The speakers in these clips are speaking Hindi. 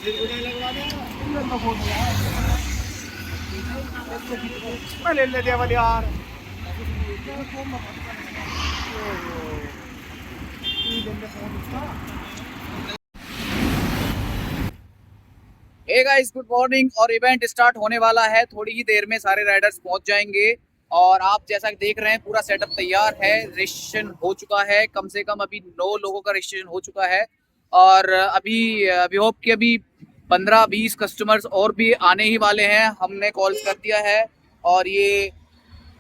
ले ले दिया वाली यार। Hey guys, good morning. और इवेंट स्टार्ट होने वाला है, थोड़ी ही देर में सारे राइडर्स पहुंच जाएंगे। और आप जैसा कि देख रहे हैं पूरा सेटअप तैयार है, रजिस्ट्रेशन हो चुका है। कम से कम अभी 9 लोगों का रजिस्ट्रेशन हो चुका है। और अभी होप कि अभी 15-20 कस्टमर्स और भी आने ही वाले हैं। हमने कॉल्स कर दिया है। और ये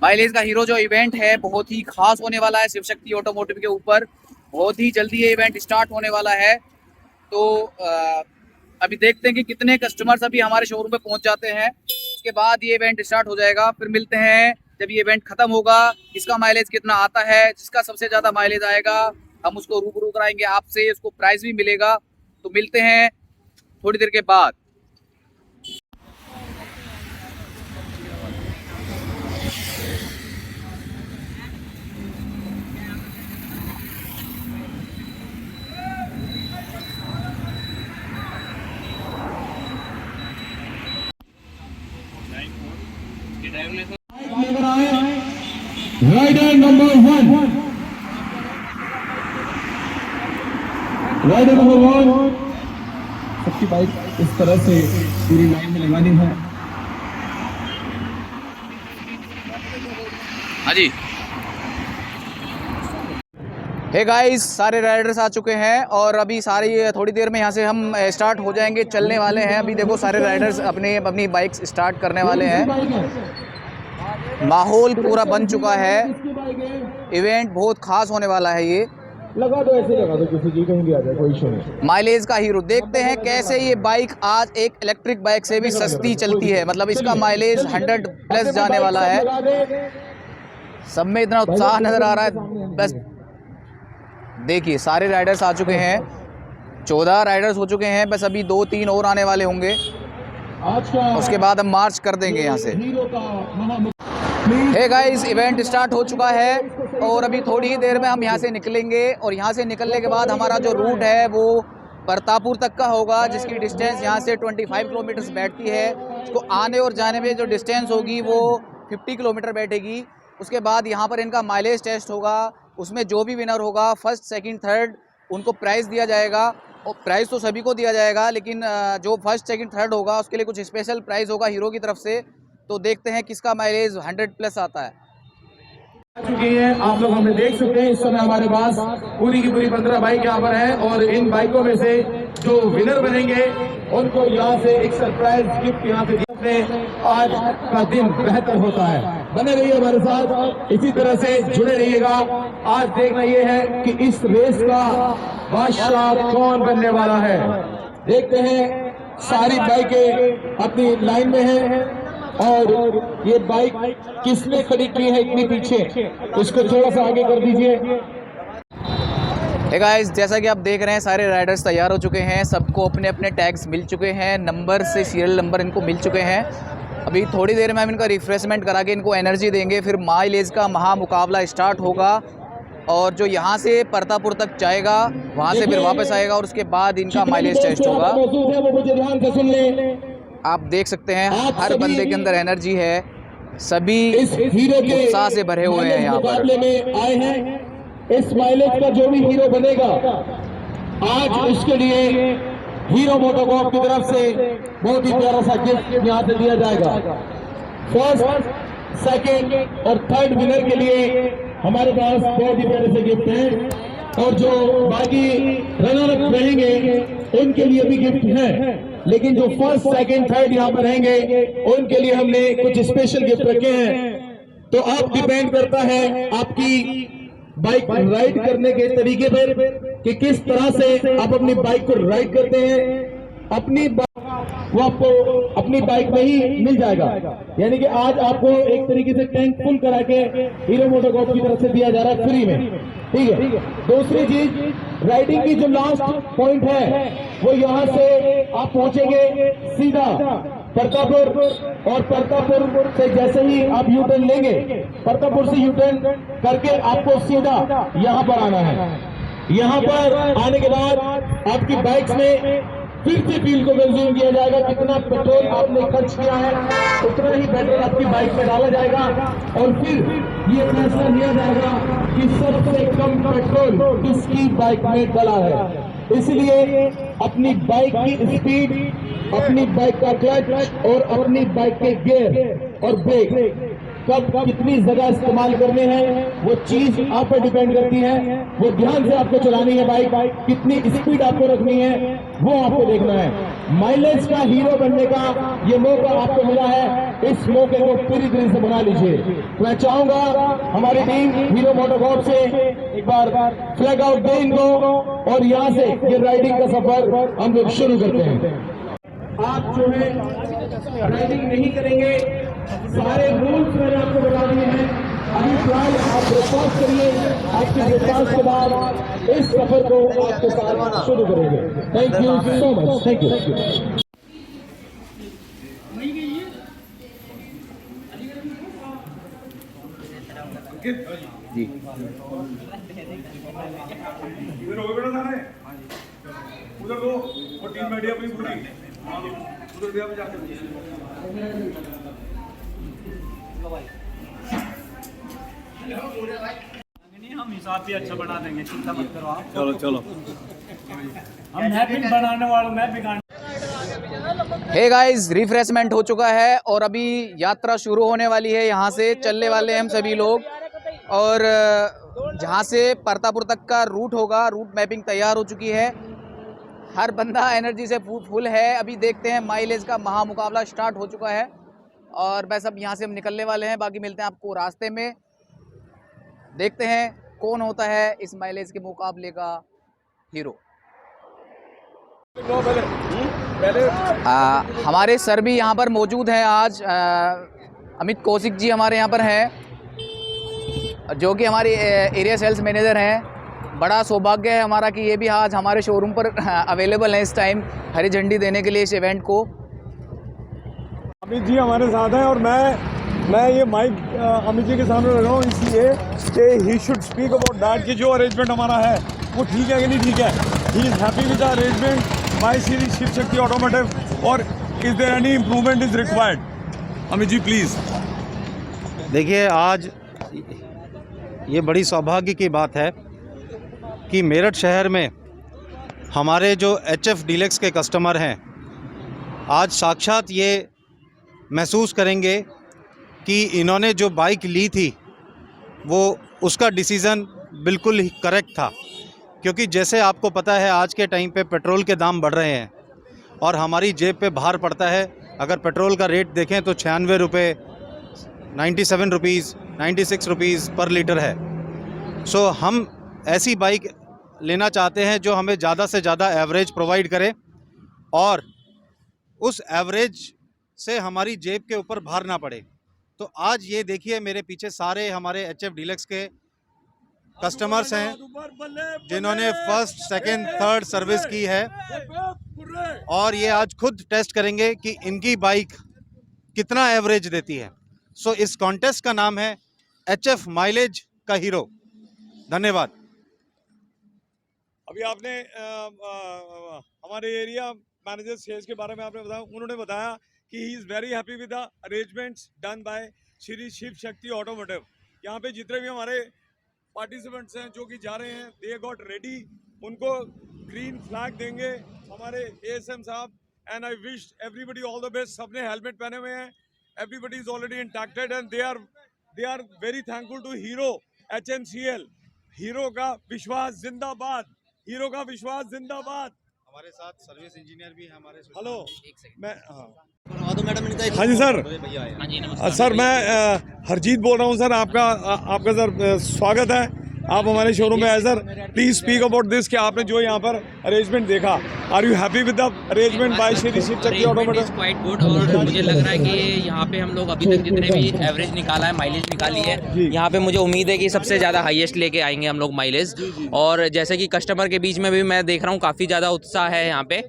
माइलेज का हीरो जो इवेंट है बहुत ही खास होने वाला है शिव शक्ति ऑटोमोटिव के ऊपर। बहुत ही जल्दी ये इवेंट स्टार्ट होने वाला है। तो अभी देखते हैं कि कितने कस्टमर्स अभी हमारे शोरूम पे पहुंच जाते हैं। उसके बाद ये इवेंट स्टार्ट हो जाएगा। फिर मिलते हैं जब ये इवेंट खत्म होगा, इसका माइलेज कितना आता है। जिसका सबसे ज़्यादा माइलेज आएगा हम उसको रूबरू कराएंगे आपसे, उसको प्राइस भी मिलेगा। तो मिलते हैं थोड़ी देर के बाद। राइडर नंबर 1, राइडर नंबर 1 सबकी बाइक इस तरह से पूरी लाइन में लगानी है। हाँ जी, हे गाइस, सारे राइडर्स आ चुके हैं और अभी सारी थोड़ी देर में यहाँ से हम स्टार्ट हो जाएंगे, चलने वाले हैं। अभी देखो सारे राइडर्स अपनी बाइक्स स्टार्ट करने वाले हैं। माहौल पूरा बन चुका है। इवेंट बहुत खास होने वाला है। ये लगा दो, ऐसे लगा दो, किसी की कहीं भी आ जाए, कोई इशू नहीं। माइलेज का हीरो देखते हैं कैसे ये बाइक आज एक इलेक्ट्रिक बाइक से भी सस्ती चलती है। मतलब इसका माइलेज 100 प्लस जाने वाला है। सब में इतना उत्साह नजर आ रहा है। बस देखिए सारे राइडर्स आ चुके हैं, 14 राइडर्स हो चुके हैं। बस अभी 2-3 और आने वाले होंगे, उसके बाद हम मार्च कर देंगे यहाँ से। हे गाइस, इवेंट स्टार्ट हो चुका है और अभी थोड़ी ही देर में हम यहाँ से निकलेंगे। और यहाँ से निकलने के बाद हमारा जो रूट है वो परतापुर तक का होगा, जिसकी डिस्टेंस यहाँ से 25 किलोमीटर बैठती है। उसको आने और जाने में जो डिस्टेंस होगी वो 50 किलोमीटर बैठेगी। उसके बाद यहाँ पर इनका माइलेज टेस्ट होगा। उसमें जो भी विनर होगा, फर्स्ट सेकंड थर्ड, उनको प्राइज़ दिया जाएगा। और प्राइज़ तो सभी को दिया जाएगा, लेकिन जो फर्स्ट सेकंड थर्ड होगा उसके लिए कुछ स्पेशल प्राइज़ होगा हीरो की तरफ से। तो देखते हैं किसका माइलेज 100 प्लस आता है। चुकी है आप लोग, हमें देख सकते हैं इस समय हमारे पास पूरी की पूरी 15 बाइक यहाँ पर है। और इन बाइकों में से जो विनर बनेंगे उनको यहाँ से एक सरप्राइज गिफ्ट यहाँ से दिए। आज का दिन बेहतर होता है। बने रहिए हमारे साथ, इसी तरह से जुड़े रहिएगा। आज देखना ये है कि इस रेस का बादशाह कौन बनने वाला है। देखते हैं, सारी बाइकें अपनी लाइन में हैं। और ये बाइक किसने खड़ी की है इतनी पीछे, इसको थोड़ा सा आगे कर दीजिए। हे गाइस, जैसा कि आप देख रहे हैं सारे राइडर्स तैयार हो चुके हैं। सबको अपने अपने टैग्स मिल चुके हैं, नंबर से सीरियल नंबर इनको मिल चुके हैं। अभी थोड़ी देर में हम इनका रिफ्रेशमेंट करा के इनको एनर्जी देंगे। फिर माइलेज का महामुकाबला स्टार्ट होगा। और जो यहाँ से परतापुर तक जाएगा वहाँ से फिर वापस आएगा और उसके बाद इनका माइलेज टेस्ट होगा। आप देख सकते हैं हर बंदे के अंदर एनर्जी है, सभी उत्साह से भरे हुए हैं यहाँ पर। आए हैं इस माइलेज का जो भी हीरो बनेगा, आज उसके लिए हीरो मोटोकॉर्प की तरफ से बहुत ही प्यारा सा गिफ्ट यहाँ से दिया जाएगा। फर्स्ट, सेकंड और थर्ड विनर के लिए हमारे पास बहुत ही प्यारे से गिफ्ट हैं। और जो बाकी रनर अप रहेंगे उनके लिए भी गिफ्ट हैं। लेकिन जो फर्स्ट सेकंड थर्ड यहाँ पर रहेंगे उनके लिए हमने कुछ स्पेशल गिफ्ट रखे हैं। तो आप डिपेंड करता है आपकी बाइक राइड करने के तरीके पर कि किस तरह से आप अपनी बाइक को राइड करते हैं। अपनी वो आपको अपनी बाइक में ही मिल जाएगा। यानी कि आज आपको एक तरीके से टैंक फुल करा के हीरो मोटोकॉर्प की तरफ से दिया जा रहा है फ्री में। ठीक है। दूसरी चीज, राइडिंग की जो लास्ट पॉइंट है वो यहाँ से आप पहुंचेंगे सीधा परतापुर। और परतापुर से जैसे ही आप यू टर्न लेंगे, परतापुर से यू टर्न करके आपको सीधा यहाँ पर आना है। यहाँ पर आने के बाद आपकी बाइक्स में फिर से फ्यूल को कंज्यूम किया जाएगा। कितना पेट्रोल आपने खर्च किया है उतना ही पेट्रोल आपकी बाइक में डाला जाएगा और फिर ये फैसला लिया जाएगा कि सबसे कम पेट्रोल किसकी बाइक में डला है। इसलिए अपनी बाइक की स्पीड, अपनी बाइक का क्लच और अपनी बाइक के गियर और ब्रेक कब कितनी जगह इस्तेमाल करने हैं वो चीज आप पर डिपेंड करती है। वो ध्यान से आपको चलानी है बाइक, कितनी स्पीड आपको रखनी है वो आपको देखना है। माइलेज का हीरो बनने का ये मौका आपको मिला है, इस मौके को पूरी तरह से बना लीजिए। तो मैं चाहूंगा हमारी टीम हीरो मोटोकॉर्प से एक बार फ्लैग आउट दे इनको और यहाँ से ये राइडिंग का सफर हम लोग शुरू करते हैं। आप जो है राइडिंग नहीं करेंगे, सारे रूल्स मैंने आपको बता दिए हैं। अभी फिलहाल आप ब्रेकफास्ट करिए, आपके ब्रेकफास्ट के बाद इस सफर को आपके साथ शुरू करेंगे। Thank you so much, thank you. जी उधर हो बेटा सारे उधर दो और टीम बैठी अपनी पूरी उधर दिया पे जाके नहीं, हम हिसाब भी अच्छा बना देंगे, चिंता मत करो आप। चलो चलो हम नैपकिन बनाने वालों में बिगाड़। हे गाइस, रिफ्रेशमेंट हो चुका है और अभी यात्रा शुरू होने वाली है। यहाँ से चलने वाले हैं हम सभी लोग और जहाँ से परतापुर तक का रूट होगा, रूट मैपिंग तैयार हो चुकी है। हर बंदा एनर्जी से फुल है। अभी देखते हैं, माइलेज का महामुकाबला स्टार्ट हो चुका है और बस अब यहाँ से हम निकलने वाले हैं। बाकी मिलते हैं आपको रास्ते में। देखते हैं कौन होता है इस माइलेज के मुकाबले का हीरो। हमारे सर भी यहाँ पर मौजूद हैं आज। अमित कौशिक जी हमारे यहाँ पर हैं, जो कि हमारे एरिया सेल्स मैनेजर हैं। बड़ा सौभाग्य है हमारा कि ये भी आज हमारे शोरूम पर अवेलेबल हैं इस टाइम हरी झंडी देने के लिए इस इवेंट को। अमित जी हमारे साथ हैं और मैं ये माइक अमित जी के सामने रख रहा हूँ इसलिए कि he should speak about that कि जो अरेंजमेंट हमारा है वो ठीक है कि नहीं ठीक है। He is happy with the arrangement by Shri Shiv Shakti automotive और is there any improvement is required. Amit ji please. देखिए, आज ये बड़ी सौभाग्य की बात है कि मेरठ शहर में हमारे जो HF डीलक्स के कस्टमर हैं आज साक्षात ये महसूस करेंगे कि इन्होंने जो बाइक ली थी वो उसका डिसीज़न बिल्कुल ही करेक्ट था। क्योंकि जैसे आपको पता है आज के टाइम पे पेट्रोल के दाम बढ़ रहे हैं और हमारी जेब पे भार पड़ता है। अगर पेट्रोल का रेट देखें तो 96 रुपये, 97 रुपीज़, 96 रुपीज़ पर लीटर है। सो हम ऐसी बाइक लेना चाहते हैं जो हमें ज़्यादा से ज़्यादा एवरेज प्रोवाइड करे और उस एवरेज से हमारी जेब के ऊपर भार ना पड़े। तो आज ये देखिए मेरे पीछे सारे हमारे HF डीलक्स के कस्टमर्स हैं जिन्होंने फर्स्ट, सेकंड, थर्ड सर्विस की है और ये आज खुद टेस्ट करेंगे कि इनकी बाइक कितना एवरेज देती है। सो इस कॉन्टेस्ट का नाम है HF माइलेज का हीरो। धन्यवाद। अभी आपने हमारे एरिया मैनेजर सेल्स के बारे में आपने बताया, उन्होंने बताया कि he is very happy with the arrangements done by Shri Shiv Shakti automotive. यहाँ पे जितने भी हमारे पार्टिसिपेंट्स हैं जो कि जा रहे हैं, दे गॉट रेडी, उनको ग्रीन फ्लैग देंगे हमारे ASM साहब। And I wish everybody all the best. सबने हेलमेट पहने हुए हैं, everybody is already intacted and they are very thankful to Hero HMCL। Hero का विश्वास जिंदाबाद, हीरो का विश्वास जिंदाबाद। हमारे साथ सर्विस इंजीनियर भी हमारे। हेलो, मैं हाँ जी सर मैं हरजीत बोल रहा हूँ सर। आपका सर स्वागत है, आप हमारे शोरूम में आए sir. Please speak about this कि आपने जो यहाँ पर अरेंजमेंट देखा, are you happy with the arrangement by Shri Shiv Shakti automotive? Quite good और मुझे लग रहा है कि यहाँ पे हम लोग अभी तक जितने भी एवरेज निकाला है, माइलेज निकाली है, यहाँ पे मुझे उम्मीद है कि सबसे ज़्यादा हाईएस्ट लेके आएंगे हम लोग माइलेज। और जैसे कि कस्टमर के बीच में भी मैं देख रहा हूँ काफ़ी ज़्यादा उत्साह है यहाँ पे।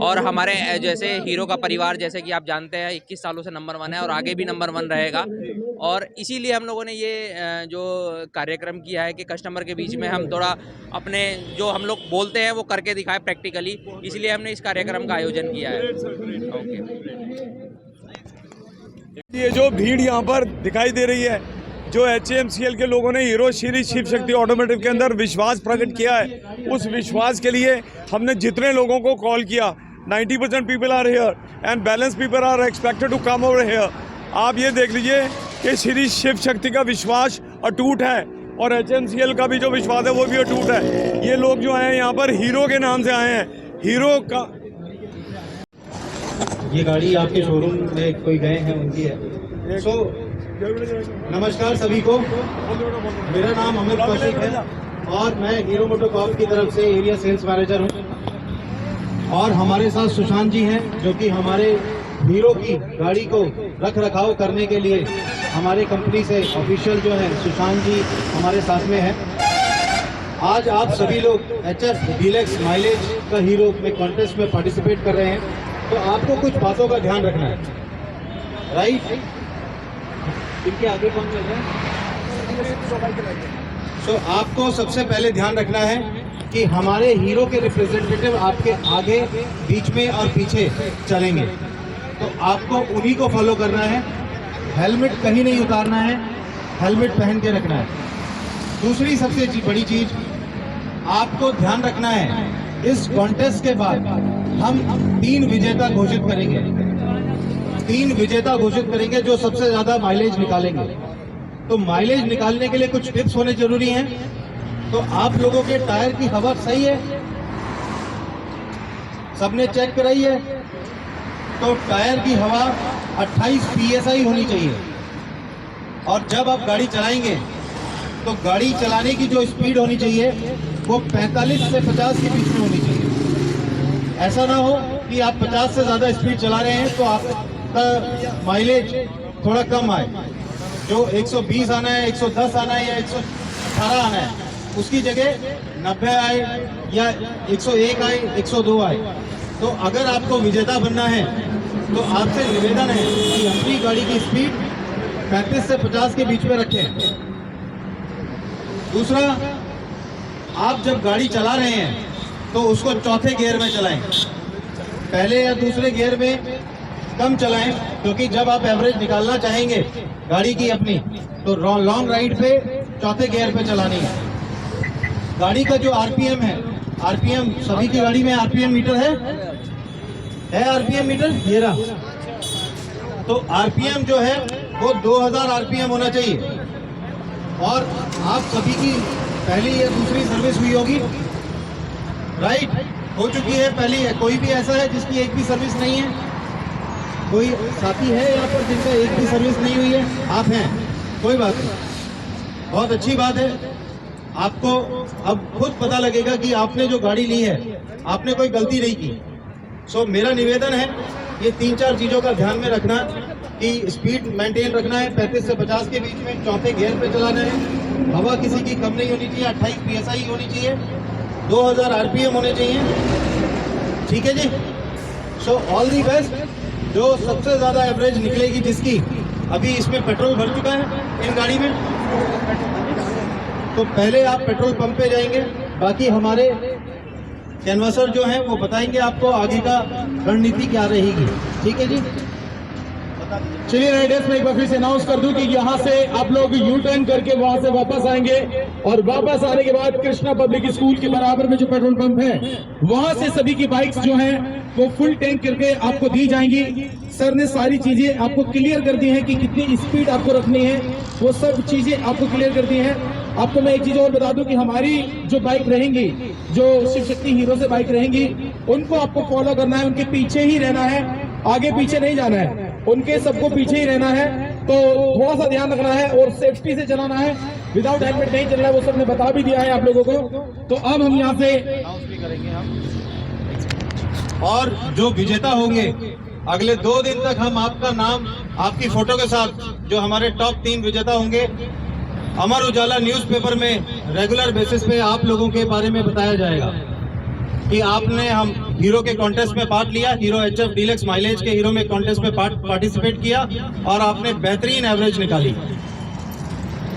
और हमारे जैसे हीरो का परिवार, जैसे कि आप जानते हैं 21 सालों से नंबर 1 है और आगे भी नंबर 1 रहेगा। और इसीलिए हम लोगों ने ये जो कार्यक्रम किया है कि कस्टमर के बीच में हम थोड़ा अपने जो हम लोग बोलते हैं वो करके दिखाएं प्रैक्टिकली, इसलिए हमने इस कार्यक्रम का आयोजन किया है। ओके, ये जो भीड़ यहाँ पर दिखाई दे रही है, जो HMCL के लोगों ने हीरो श्री शिव शक्ति ऑटोमोटिव के अंदर विश्वास प्रकट किया है, उस विश्वास के लिए हमने जितने लोगों को कॉल किया, 90% people are here and balance people are expected to come over here. आप ये देख लीजिए कि श्री शिव शक्ति का विश्वास अटूट है और HMCL का भी जो विश्वास है वो भी अटूट है। ये लोग जो आए हैं यहाँ पर हीरो के नाम से आए हैं। हीरो का ये गाड़ी आपके शोरूम में कोई गए हैं उनकी है। सो नमस्कार सभी को, मेरा नाम अमित कौशिक है और मैं हीरो मोटोकॉर्प की तरफ से एरिया सेल्स मैनेजर हूं। और हमारे साथ सुशांत जी हैं जो कि हमारे हीरो की गाड़ी को रख रखाव करने के लिए हमारे कंपनी से ऑफिशियल जो है सुशांत जी हमारे साथ में है। आज आप सभी लोग HF डीलक्स माइलेज का हीरो में कॉन्टेस्ट में पार्टिसिपेट कर रहे हैं, तो आपको कुछ बातों का ध्यान रखना है, राइट? इनके आगे कौन चल रहा है? सो आपको सबसे पहले ध्यान रखना है कि हमारे हीरो के रिप्रेजेंटेटिव आपके आगे, बीच में और पीछे चलेंगे, तो आपको उन्हीं को फॉलो करना है। हेलमेट कहीं नहीं उतारना है, हेलमेट पहन के रखना है। दूसरी सबसे बड़ी चीज आपको ध्यान रखना है, इस कॉन्टेस्ट के बाद हम 3 विजेता घोषित करेंगे। 3 विजेता घोषित करेंगे जो सबसे ज्यादा माइलेज निकालेंगे। तो माइलेज निकालने के लिए कुछ टिप्स होने जरूरी हैं। तो आप लोगों के टायर की हवा सही है, सबने चेक कराई है? तो टायर की हवा 28 PSI होनी चाहिए। और जब आप गाड़ी चलाएंगे तो गाड़ी चलाने की जो स्पीड होनी चाहिए वो 45 से 50 के बीच में होनी चाहिए। ऐसा ना हो कि आप 50 से ज्यादा स्पीड चला रहे हैं तो आपका माइलेज थोड़ा कम आए। जो 120 आना है, 110 आना है या 118 आना है, उसकी जगह 90 आए या 101 आए, 102 आए। तो अगर आपको विजेता बनना है तो आपसे निवेदन है कि अपनी गाड़ी की स्पीड 35 से 50 के बीच में रखें। दूसरा, आप जब गाड़ी चला रहे हैं तो उसको चौथे गियर में चलाएं, पहले या दूसरे गियर में कम चलाएं, क्योंकि जब आप एवरेज निकालना चाहेंगे गाड़ी की अपनी तो लॉन्ग राइड पे चौथे गियर पे चलानी है। गाड़ी का जो RPM है, RPM सभी की गाड़ी में RPM मीटर है RPM मीटर ये रहा। तो RPM जो है वो 2000 RPM होना चाहिए। और आप सभी की पहली या दूसरी सर्विस हुई होगी, राइट? हो चुकी है पहली है। कोई भी ऐसा है जिसकी एक भी सर्विस नहीं है? कोई साथी है यहाँ पर जिनका एक भी सर्विस नहीं हुई है? आप हैं, कोई बात नहीं, बहुत अच्छी बात है। आपको अब खुद पता लगेगा कि आपने जो गाड़ी ली है आपने कोई गलती नहीं की। सो मेरा निवेदन है ये 3-4 चीजों का ध्यान में रखना कि स्पीड मेंटेन रखना है, 35 से 50 के बीच में चौथे गियर पे चलाना है, हवा किसी की कम नहीं होनी चाहिए, 28 PSI होनी चाहिए, 2000 RPM होने चाहिए। ठीक है जी? So all the best. जो सबसे ज्यादा एवरेज निकलेगी जिसकी, अभी इसमें पेट्रोल भर चुका है इन गाड़ी में, तो पहले आप पेट्रोल पंप पे जाएंगे, बाकी हमारे कैनवासर जो हैं वो बताएंगे आपको आगे का रणनीति क्या रहेगी। ठीक है जी? चलिए राइडर्स, मैं एक बार फिर से अनाउंस कर दूं कि यहाँ से आप लोग यू टर्न करके वहां से वापस आएंगे और वापस आने के बाद कृष्णा पब्लिक स्कूल के बराबर में जो पेट्रोल पंप है वहां से सभी की बाइक्स जो हैं वो फुल टैंक करके आपको दी जाएंगी। सर ने सारी चीजें आपको क्लियर कर दी है कि कितनी स्पीड आपको रखनी है, वो सब चीजें आपको क्लियर कर दी है। आपको मैं एक चीज और बता दूं कि हमारी जो बाइक रहेंगी, जो शिव शक्ति हीरो से बाइक रहेंगी, उनको आपको फॉलो करना है, उनके पीछे ही रहना है, आगे पीछे नहीं जाना है, उनके सबको पीछे ही रहना है। तो थोड़ा सा ध्यान रखना है और सेफ्टी से चलाना है, विदाउट हेलमेट नहीं चलना है, वो सबने बता भी दिया है आप लोगों को। तो अब हम यहाँ से करेंगे हम, और जो विजेता होंगे अगले 2 दिन तक हम आपका नाम आपकी फोटो के साथ, जो हमारे टॉप 3 विजेता होंगे, अमर उजाला न्यूज़पेपर में रेगुलर बेसिस पे आप लोगों के बारे में बताया जाएगा। कि आपने हम हीरो के कॉन्टेस्ट में पार्ट लिया, हीरो HF डीलक्स माइलेज के हीरो में कॉन्टेस्ट में पार्टिसिपेट किया और आपने बेहतरीन एवरेज निकाली।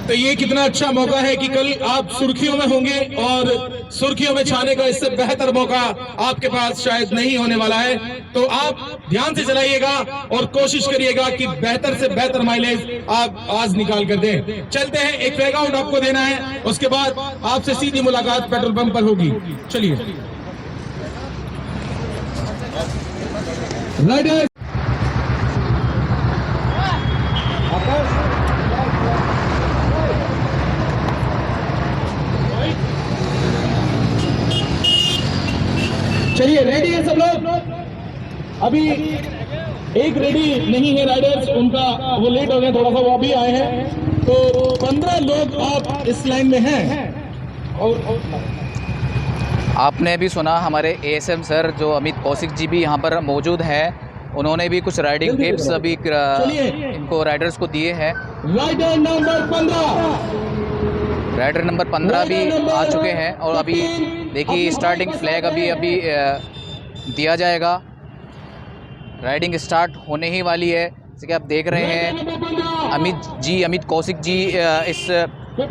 तो ये कितना अच्छा मौका है कि कल आप सुर्खियों में होंगे और सुर्खियों में छाने का इससे बेहतर मौका आपके पास शायद नहीं होने वाला है। तो आप ध्यान से चलाइएगा और कोशिश करिएगा कि बेहतर से बेहतर माइलेज आप आज निकाल कर दें। चलते हैं, एक फ्लैग आउट आपको देना है, उसके बाद आपसे सीधी मुलाकात पेट्रोल पंप पर होगी। चलिए राइडर चलिए, रेडी है सब लोग? अभी एक रेडी नहीं है राइडर्स, उनका वो लेट हो गए थोड़ा सा, वो अभी आए हैं। तो 15 लोग आप इस लाइन में हैं। और आपने भी सुना हमारे ASM सर जो अमित कौशिक जी भी यहाँ पर मौजूद है, उन्होंने भी कुछ राइडिंग टिप्स अभी इनको राइडर्स को दिए हैं। राइडर नंबर 15, राइडर नंबर 15 भी आ चुके हैं और अभी देखिए स्टार्टिंग फ्लैग अभी दिया जाएगा। राइडिंग स्टार्ट होने ही वाली है, जैसे कि आप देख रहे हैं अमित कौशिक जी इस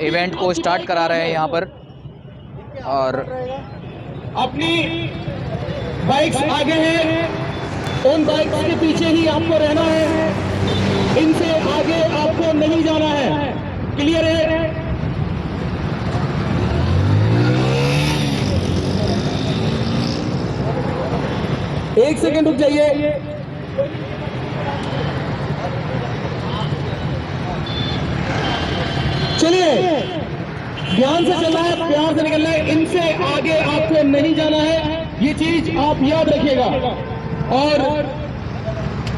इवेंट को स्टार्ट करा रहे हैं यहाँ पर। और अपनी बाइक्स आगे हैं, उन बाइक्स के पीछे ही आपको रहना है, इनसे आगे आपको नहीं जाना है। क्लियर है? एक सेकंड रुक जाइए। चलिए, ध्यान से चलना है, प्यार से निकलना है, इनसे आगे आपको नहीं जाना है, ये चीज आप याद रखिएगा। और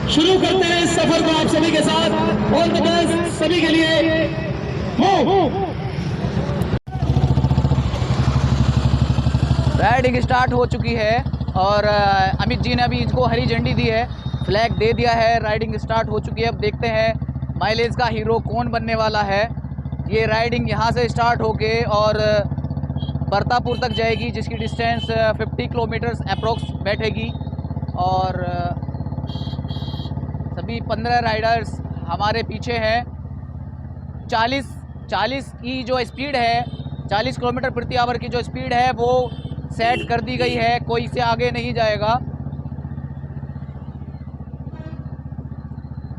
शुरू करते हैं इस सफर को आप सभी के साथ। ऑल द बेस्ट सभी के लिए। राइडिंग स्टार्ट हो चुकी है और अमित जी ने अभी इसको हरी झंडी दी है, फ्लैग दे दिया है, राइडिंग स्टार्ट हो चुकी है। अब देखते हैं माइलेज का हीरो कौन बनने वाला है। ये राइडिंग यहाँ से स्टार्ट होके और बरतापुर तक जाएगी, जिसकी डिस्टेंस 50 किलोमीटर्स अप्रोक्स बैठेगी। और सभी 15 राइडर्स हमारे पीछे हैं। 40 की जो स्पीड है, 40 किलोमीटर प्रति आवर की जो स्पीड है वो सेट कर दी गई है, कोई इससे आगे नहीं जाएगा।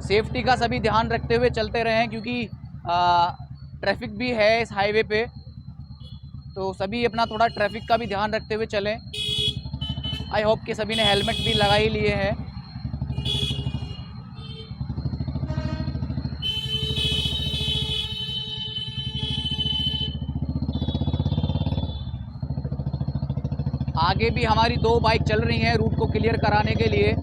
सेफ्टी का सभी ध्यान रखते हुए चलते रहें, क्योंकि ट्रैफिक भी है इस हाईवे पे, तो सभी अपना थोड़ा ट्रैफिक का भी ध्यान रखते हुए चलें। आई होप कि सभी ने हेलमेट भी लगा ही लिए हैं। आगे भी हमारी 2 बाइक चल रही हैं रूट को क्लियर कराने के लिए।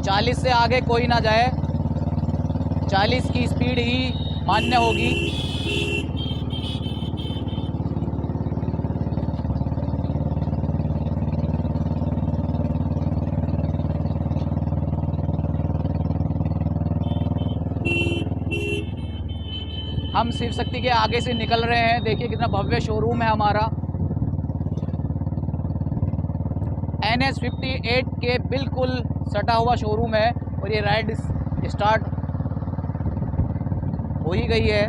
चालीस से आगे कोई ना जाए, 40 की स्पीड ही मान्य होगी। हम शिव शक्ति के आगे से निकल रहे हैं। देखिए कितना भव्य शोरूम है हमारा। NH 58 के बिल्कुल सटा हुआ शोरूम है और ये राइड स्टार्ट हो ही गई है।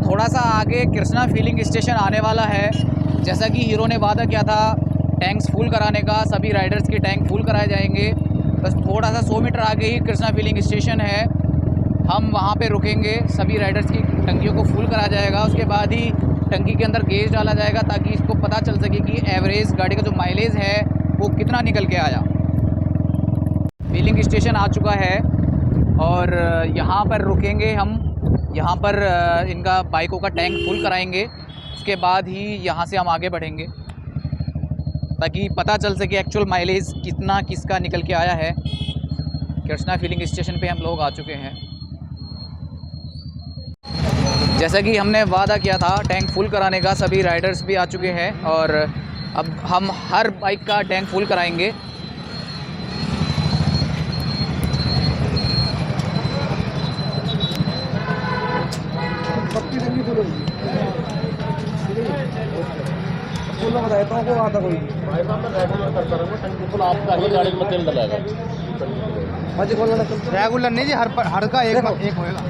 थोड़ा सा आगे कृष्णा फिलिंग स्टेशन आने वाला है। जैसा कि हीरो ने वादा किया था टैंक्स फुल कराने का, सभी राइडर्स के टैंक फुल कराए जाएंगे। बस थोड़ा सा 100 मीटर आगे ही कृष्णा फिलिंग स्टेशन है, हम वहाँ पे रुकेंगे। सभी राइडर्स की टंकियों को फुल करा जाएगा, उसके बाद ही टंकी के अंदर गेज डाला जाएगा ताकि इसको पता चल सके कि एवरेज गाड़ी का जो माइलेज है वो कितना निकल के आया। फिलिंग स्टेशन आ चुका है और यहाँ पर रुकेंगे हम। यहाँ पर इनका बाइकों का टैंक फुल कराएंगे, उसके बाद ही यहाँ से हम आगे बढ़ेंगे ताकि पता चल सके एक्चुअल माइलेज कितना किसका निकल के आया है। कृष्णा फिलिंग स्टेशन पे हम लोग आ चुके हैं। जैसा कि हमने वादा किया था टैंक फुल कराने का, सभी राइडर्स भी आ चुके हैं और अब हम हर बाइक का टैंक फुल कराएंगे। रेगुलर नहीं जी, हर का एक होएगा।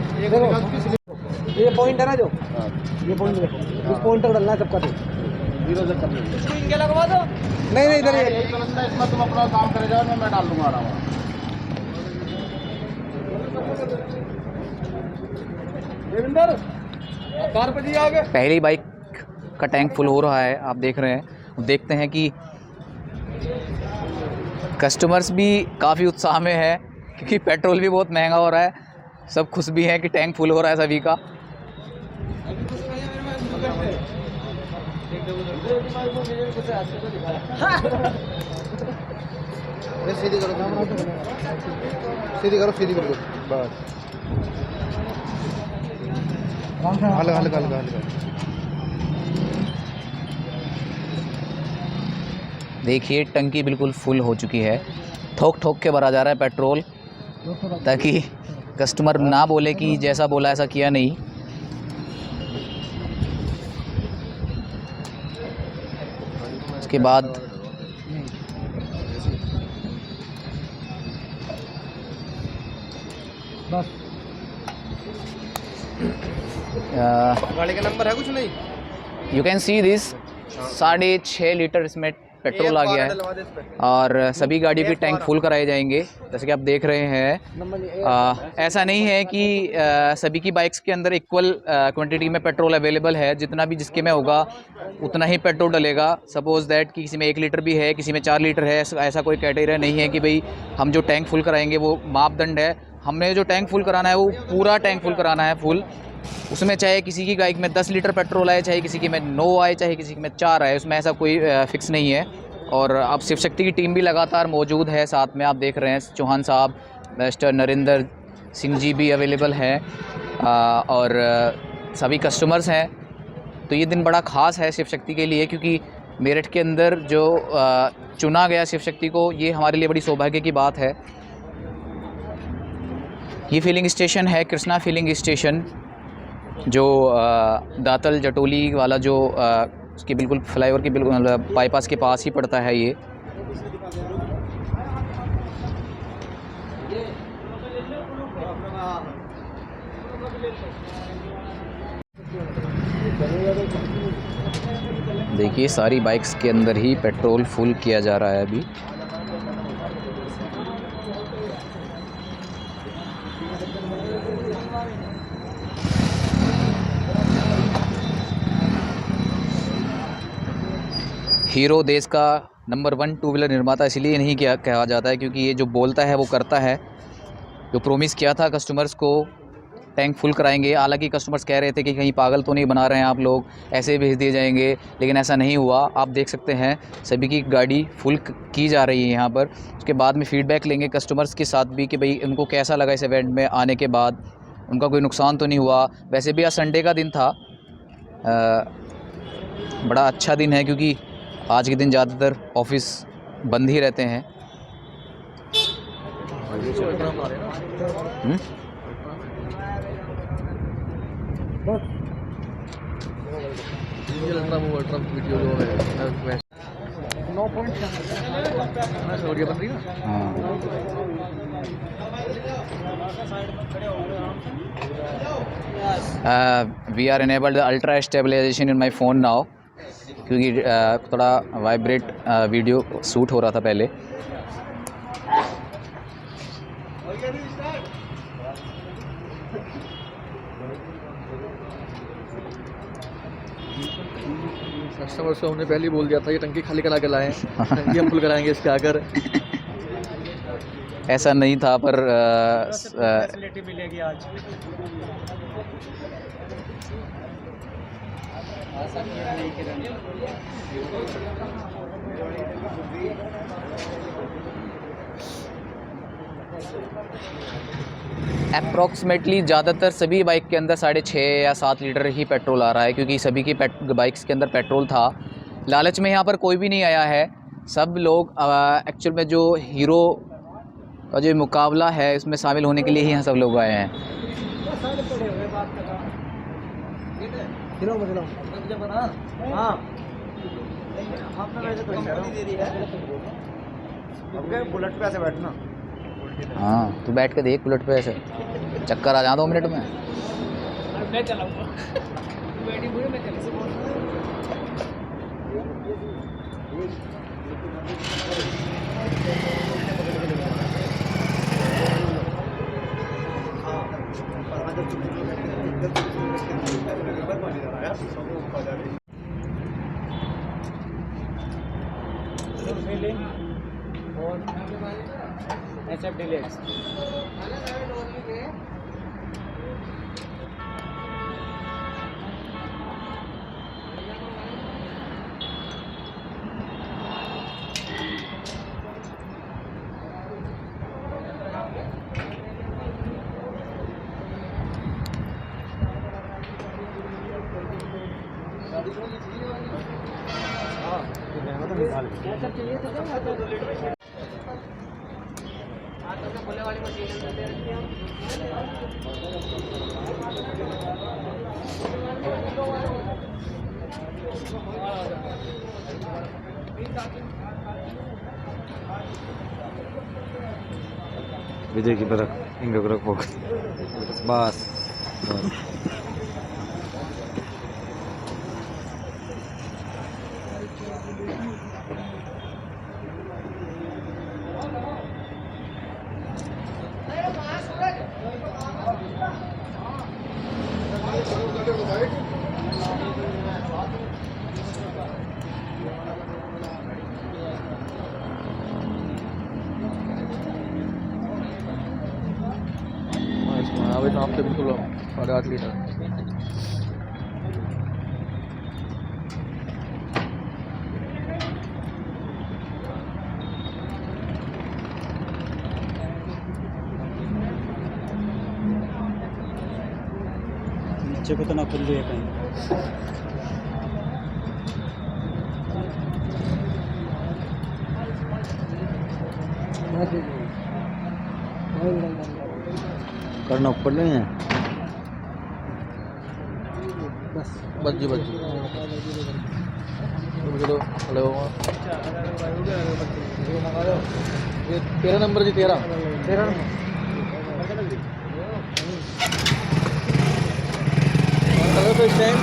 ये पॉइंट है ना, जो ये पॉइंट देखो, इस पॉइंट तक डालना है सबका। तो जीरो तक कर लेंगे, इनके लगवा दो। नहीं इधर इसमें तुम अपना काम करे जाओ, मैं डाल दूंगा आराम। देविंदर कार पे जी आगे। पहली बाइक का टैंक फुल हो रहा है, आप देख रहे हैं। देखते हैं कि कस्टमर्स भी काफ़ी उत्साह में है क्योंकि पेट्रोल भी बहुत महंगा हो रहा है। सब खुश भी हैं कि टैंक फुल हो रहा है सभी का। सीधी करो कैमरा, सीधी करो, सीधी करो बस। हल्का हल्का हल्का हल्का। देखिए टंकी बिल्कुल फुल हो चुकी है। ठोक ठोक के भरा जा रहा है पेट्रोल ताकि कस्टमर ना बोले कि जैसा बोला ऐसा किया नहीं। उसके बाद गाड़ी का नंबर है कुछ नहीं। You can see this 6.5 litre इसमें पेट्रोल आ गया है और सभी गाड़ी के टैंक फुल कराए जाएंगे। जैसे कि आप देख रहे हैं ऐसा नहीं है कि सभी की बाइक्स के अंदर इक्वल क्वांटिटी में पेट्रोल अवेलेबल है। जितना भी जिसके में होगा उतना ही पेट्रोल डलेगा। सपोज़ दैट कि किसी में 1 लीटर भी है, किसी में 4 लीटर है। ऐसा कोई कैटेगरी नहीं है कि भाई हम जो टैंक फुल कराएंगे वो मापदंड है। हमने जो टैंक फुल कराना है वो पूरा टैंक फुल कराना है फुल। उसमें चाहे किसी की बाइक में 10 लीटर पेट्रोल आए, चाहे किसी की में 9 आए, चाहे किसी की में 4 आए, उसमें ऐसा कोई फिक्स नहीं है। और अब शिव शक्ति की टीम भी लगातार मौजूद है साथ में। आप देख रहे हैं चौहान साहब, मिस्टर नरेंद्र सिंह जी भी अवेलेबल हैं और सभी कस्टमर्स हैं। तो ये दिन बड़ा ख़ास है शिव शक्ति के लिए क्योंकि मेरठ के अंदर जो चुना गया शिव शक्ति को, ये हमारे लिए बड़ी सौभाग्य की बात है। ये फिलिंग स्टेशन है कृष्णा फिलिंग स्टेशन, जो दातल जटोली वाला जो उसके बिल्कुल फ्लाईओवर के बिल्कुल बाईपास के पास ही पड़ता है ये। देखिए सारी बाइक्स के अंदर ही पेट्रोल फुल किया जा रहा है अभी। हीरो देश का नंबर 1 टू व्हीलर निर्माता इसलिए नहीं कहा जाता है क्योंकि ये जो बोलता है वो करता है। जो प्रॉमिस किया था कस्टमर्स को टैंक फुल कराएंगे। हालांकि कस्टमर्स कह रहे थे कि कहीं पागल तो नहीं बना रहे हैं आप लोग, ऐसे भेज दिए जाएंगे, लेकिन ऐसा नहीं हुआ। आप देख सकते हैं सभी की गाड़ी फुल की जा रही है यहाँ पर। उसके बाद में फ़ीडबैक लेंगे कस्टमर्स के साथ भी कि भाई उनको कैसा लगा इस इवेंट में आने के बाद, उनका कोई नुकसान तो नहीं हुआ। वैसे भी आज संडे का दिन था, बड़ा अच्छा दिन है क्योंकि आज के दिन ज़्यादातर ऑफिस बंद ही रहते हैं। We are enabled the ultra stabilization in my phone now क्योंकि थोड़ा वाइब्रेट वीडियो शूट हो रहा था पहले। कस्टमर से हमने पहले ही बोल दिया था ये टंकी खाली करा के लाएं, टंकी हम फुल कराएंगे इसके आकर। ऐसा नहीं था पर फैसिलिटी मिलेगी आज। अप्रॉक्सीमेटली ज़्यादातर सभी बाइक के अंदर 6.5 या 7 लीटर ही पेट्रोल आ रहा है, क्योंकि सभी की बाइक्स के अंदर पेट्रोल था। लालच में यहाँ पर कोई भी नहीं आया है। सब लोग एक्चुअल में जो हीरो का जो मुकाबला है इसमें शामिल होने के लिए ही यहाँ सब लोग आए हैं। बुलेट पे ऐसे बैठना। हाँ, तू बैठ के देख बुलेट पे ऐसे चक्कर आ जा 2 मिनट में। मैं चलाऊंगा। SF Deluxe। विजय की बरक इंग बरक हो बस इसमें आप बिल्कुल 8.5 लीटर। नीचे को तो ना खुल रही है कहीं। करना ऊपर नहीं है बस जी चलो हेलो ये 13 नंबर जी 13 नंबर तो स्टैंड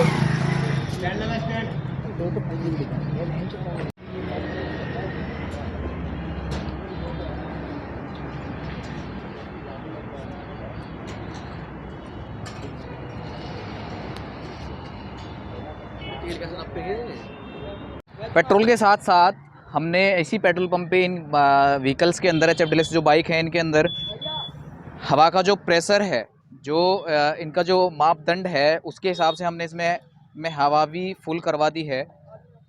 पेट्रोल के साथ साथ हमने इसी पेट्रोल पंप पे इन व्हीकल्स के अंदर HF Deluxe जो बाइक है इनके अंदर हवा का जो प्रेशर है, जो इनका जो मापदंड है उसके हिसाब से हमने इसमें हवा भी फुल करवा दी है।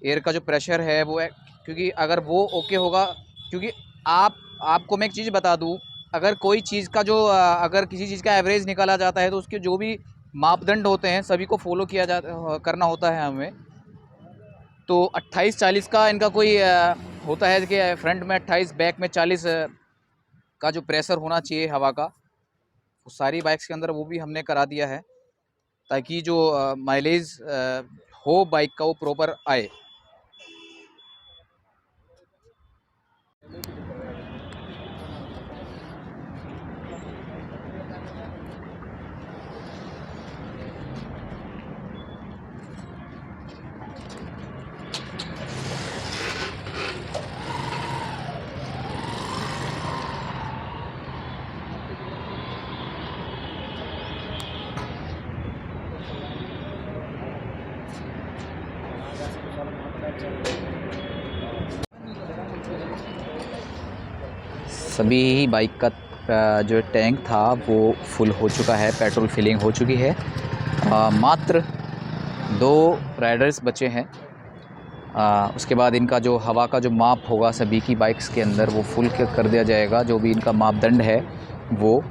एयर का जो प्रेशर है वो है, क्योंकि अगर वो ओके होगा, क्योंकि आपको मैं एक चीज़ बता दूं, अगर कोई चीज़ का जो अगर किसी चीज़ का एवरेज निकाला जाता है तो उसके जो भी मापदंड होते हैं सभी को फॉलो करना होता है हमें। तो 28-40 का इनका कोई होता है कि फ्रंट में 28 बैक में 40 का जो प्रेशर होना चाहिए हवा का, वो सारी बाइक्स के अंदर वो भी हमने करा दिया है ताकि जो माइलेज हो बाइक का वो प्रॉपर आए। सभी ही बाइक का जो टैंक था वो फुल हो चुका है, पेट्रोल फिलिंग हो चुकी है। मात्र 2 राइडर्स बचे हैं। उसके बाद इनका जो हवा का जो माप होगा सभी की बाइक्स के अंदर वो फुल कर दिया जाएगा, जो भी इनका मापदंड है वो।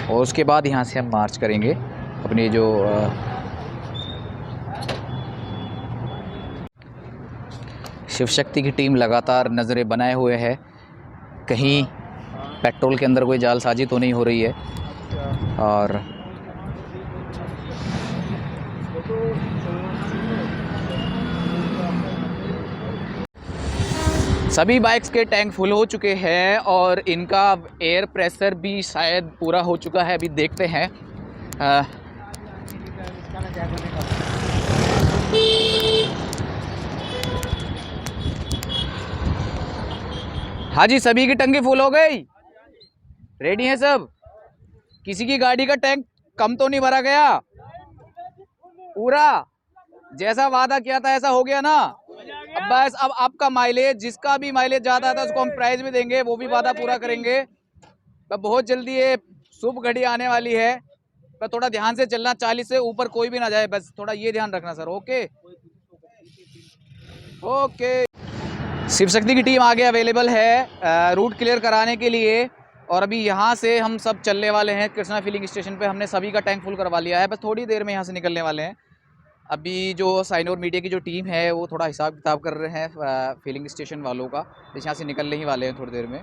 और उसके बाद यहाँ से हम मार्च करेंगे अपनी जो शिव शक्ति की टीम लगातार नज़रें बनाए हुए है, कहीं पेट्रोल के अंदर कोई जालसाजी तो नहीं हो रही है। और सभी बाइक्स के टैंक फुल हो चुके हैं और इनका एयर प्रेशर भी शायद पूरा हो चुका है। अभी देखते हैं। हाँ जी, सभी की टंकी फुल हो गई, रेडी है सब। किसी की गाड़ी का टैंक कम तो नहीं भरा गया? पूरा जैसा वादा किया था ऐसा हो गया ना? अब बस अब आपका माइलेज, जिसका भी माइलेज ज़्यादा था उसको हम प्राइज भी देंगे, वो भी वादा पूरा करेंगे। तो बहुत जल्दी ये शुभ घड़ी आने वाली है, पर थोड़ा ध्यान से चलना, 40 से ऊपर कोई भी ना जाए, बस थोड़ा ये ध्यान रखना sir. Okay okay. Shiv Shakti की टीम आगे अवेलेबल है रूट क्लियर कराने के लिए। और अभी यहाँ से हम सब चलने वाले हैं कृष्णा फिलिंग स्टेशन पे। हमने सभी का टैंक फुल करवा लिया है, बस थोड़ी देर में यहाँ से निकलने वाले हैं। अभी जो साइनोर मीडिया की जो टीम है वो थोड़ा हिसाब किताब कर रहे हैं फिलिंग स्टेशन वालों का, तो यहाँ से निकलने ही वाले हैं थोड़ी देर में।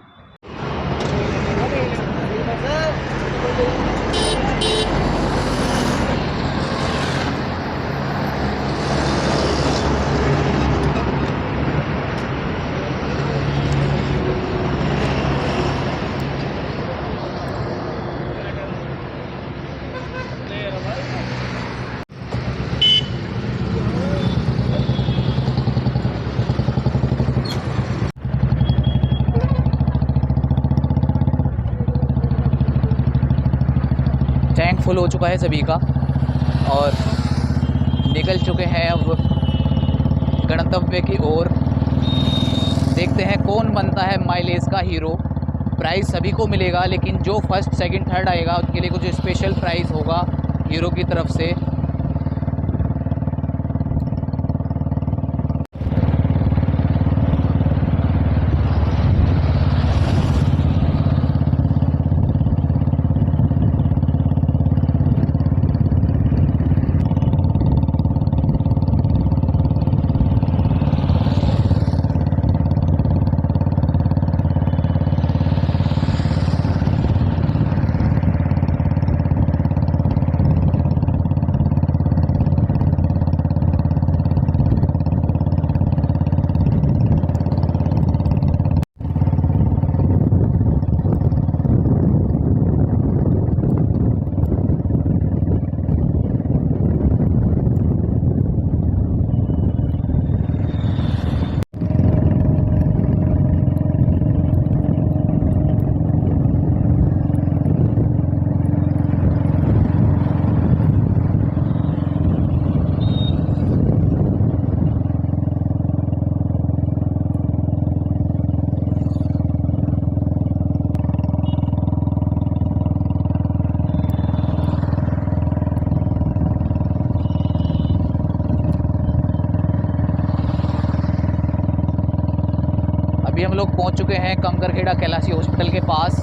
टैंक फुल हो चुका है सभी का और निकल चुके हैं अब गणतव्य की ओर। देखते हैं कौन बनता है माइलेज का हीरो। प्राइज़ सभी को मिलेगा, लेकिन जो फर्स्ट सेकंड थर्ड आएगा उनके लिए कुछ स्पेशल प्राइज़ होगा हीरो की तरफ से। अभी हम लोग पहुंच चुके हैं कंकरखेड़ा कैलाशी हॉस्पिटल के पास।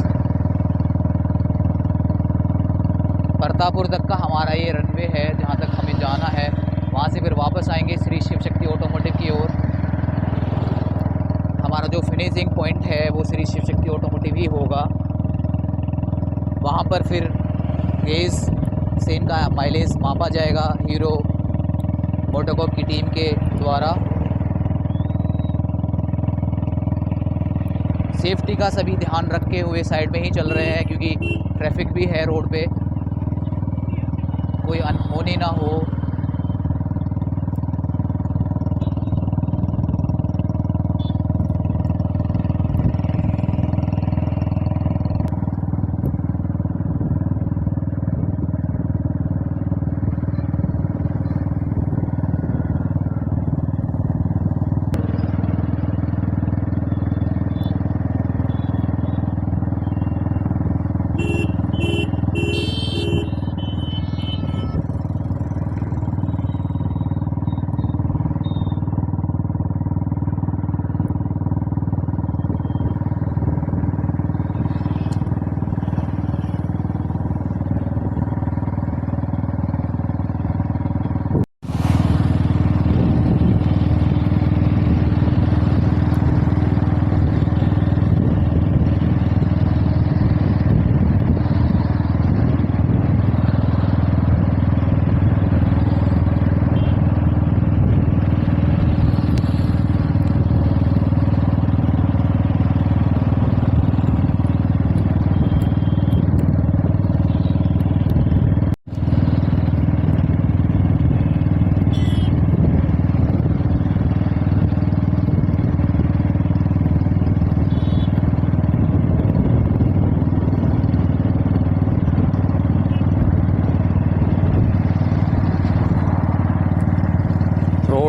प्रतापपुर तक का हमारा ये रनवे है जहां तक हमें जाना है। वहां से फिर वापस आएंगे श्री शिव शक्ति ऑटोमोटिव की ओर। हमारा जो फिनिशिंग पॉइंट है वो श्री शिव शक्ति ऑटोमोटिव ही होगा। वहां पर फिर गेज से इनका माइलेज मापा जाएगा हीरो मोटोकॉर्प की टीम के द्वारा। सेफ्टी का सभी ध्यान रखते हुए साइड में ही चल रहे हैं, क्योंकि ट्रैफिक भी है रोड पे, कोई अनहोनी ना हो।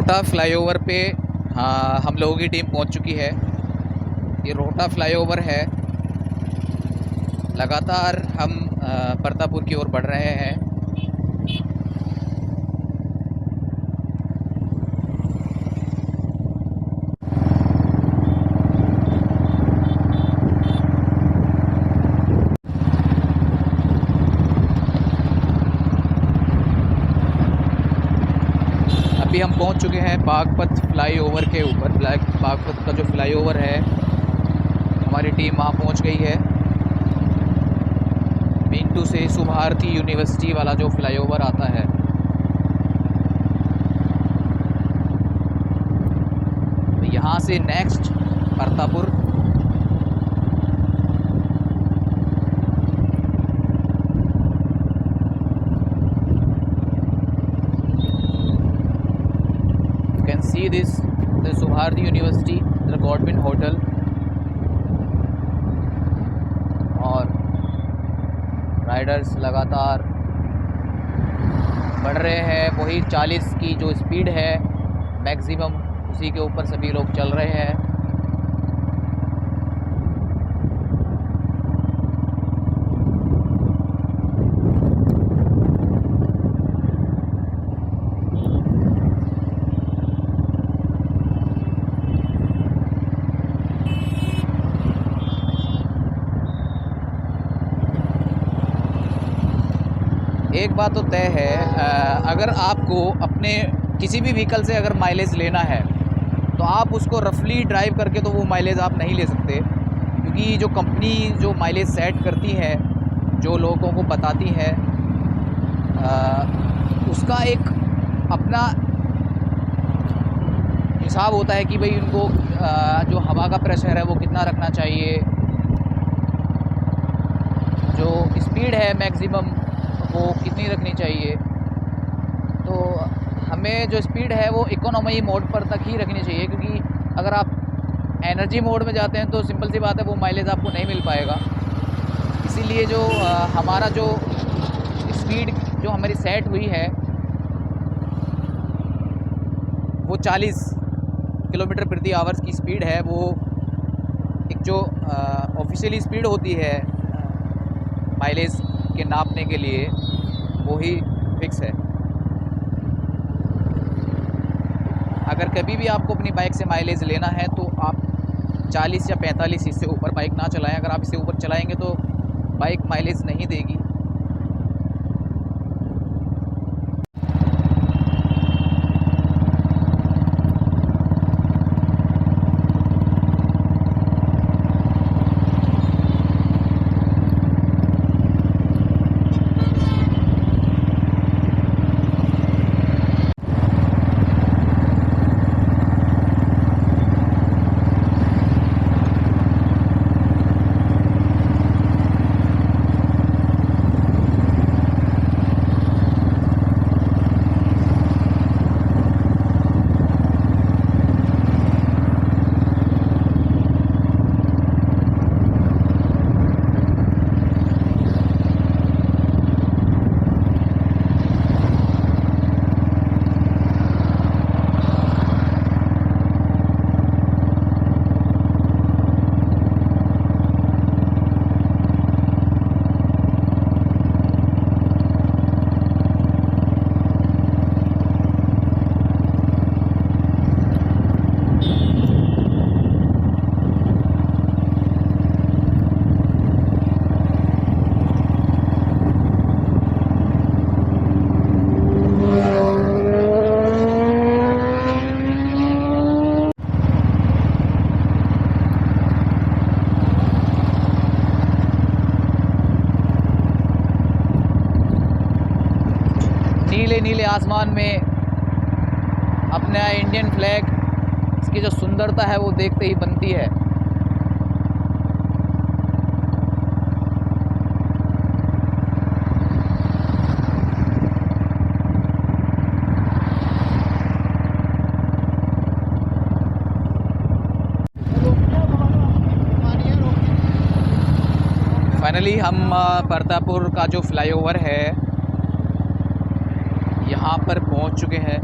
रोहटा फ्लाईओवर पे हाँ हम लोगों की टीम पहुंच चुकी है। ये रोहटा फ्लाईओवर है। लगातार हम परतापुर की ओर बढ़ रहे हैं। अभी हम पहुंच चुके हैं बागपत फ्लाईओवर के ऊपर। बागपत का जो फ्लाईओवर है, हमारी टीम वहाँ पहुंच गई है। मिंटू से सुभारती यूनिवर्सिटी वाला जो फ्लाईओवर आता है, तो यहाँ से next Partapur. See this, the Subharti University, the Godwin Hotel, और राइडर्स लगातार बढ़ रहे हैं। वही 40 की जो स्पीड है मैक्सिमम, उसी के ऊपर सभी लोग चल रहे हैं। एक बात तो तय है, अगर आपको अपने किसी भी व्हीकल से अगर माइलेज लेना है तो आप उसको रफली ड्राइव करके तो वो माइलेज आप नहीं ले सकते, क्योंकि जो कंपनी जो माइलेज सेट करती है, जो लोगों को बताती है, उसका एक अपना हिसाब होता है कि भाई उनको जो हवा का प्रेशर है वो कितना रखना चाहिए, जो स्पीड है मैक्सिमम वो कितनी रखनी चाहिए। तो हमें जो स्पीड है वो इकोनॉमी मोड पर तक ही रखनी चाहिए, क्योंकि अगर आप एनर्जी मोड में जाते हैं तो सिंपल सी बात है वो माइलेज आपको नहीं मिल पाएगा। इसीलिए जो हमारा जो स्पीड जो हमारी सेट हुई है वो 40 किलोमीटर प्रति आवर्स की स्पीड है। वो एक जो ऑफिशियली स्पीड होती है माइलेज के नापने के लिए, वो ही फिक्स है। अगर कभी भी आपको अपनी बाइक से माइलेज लेना है तो आप 40 या 45 इससे ऊपर बाइक ना चलाएं। अगर आप इससे ऊपर चलाएंगे तो बाइक माइलेज नहीं देगी। नीले नीले आसमान में अपना इंडियन फ्लैग, इसकी जो सुंदरता है वो देखते ही बनती है। फाइनली हम परतापुर का जो फ्लाईओवर है यहाँ पर पहुँच चुके हैं।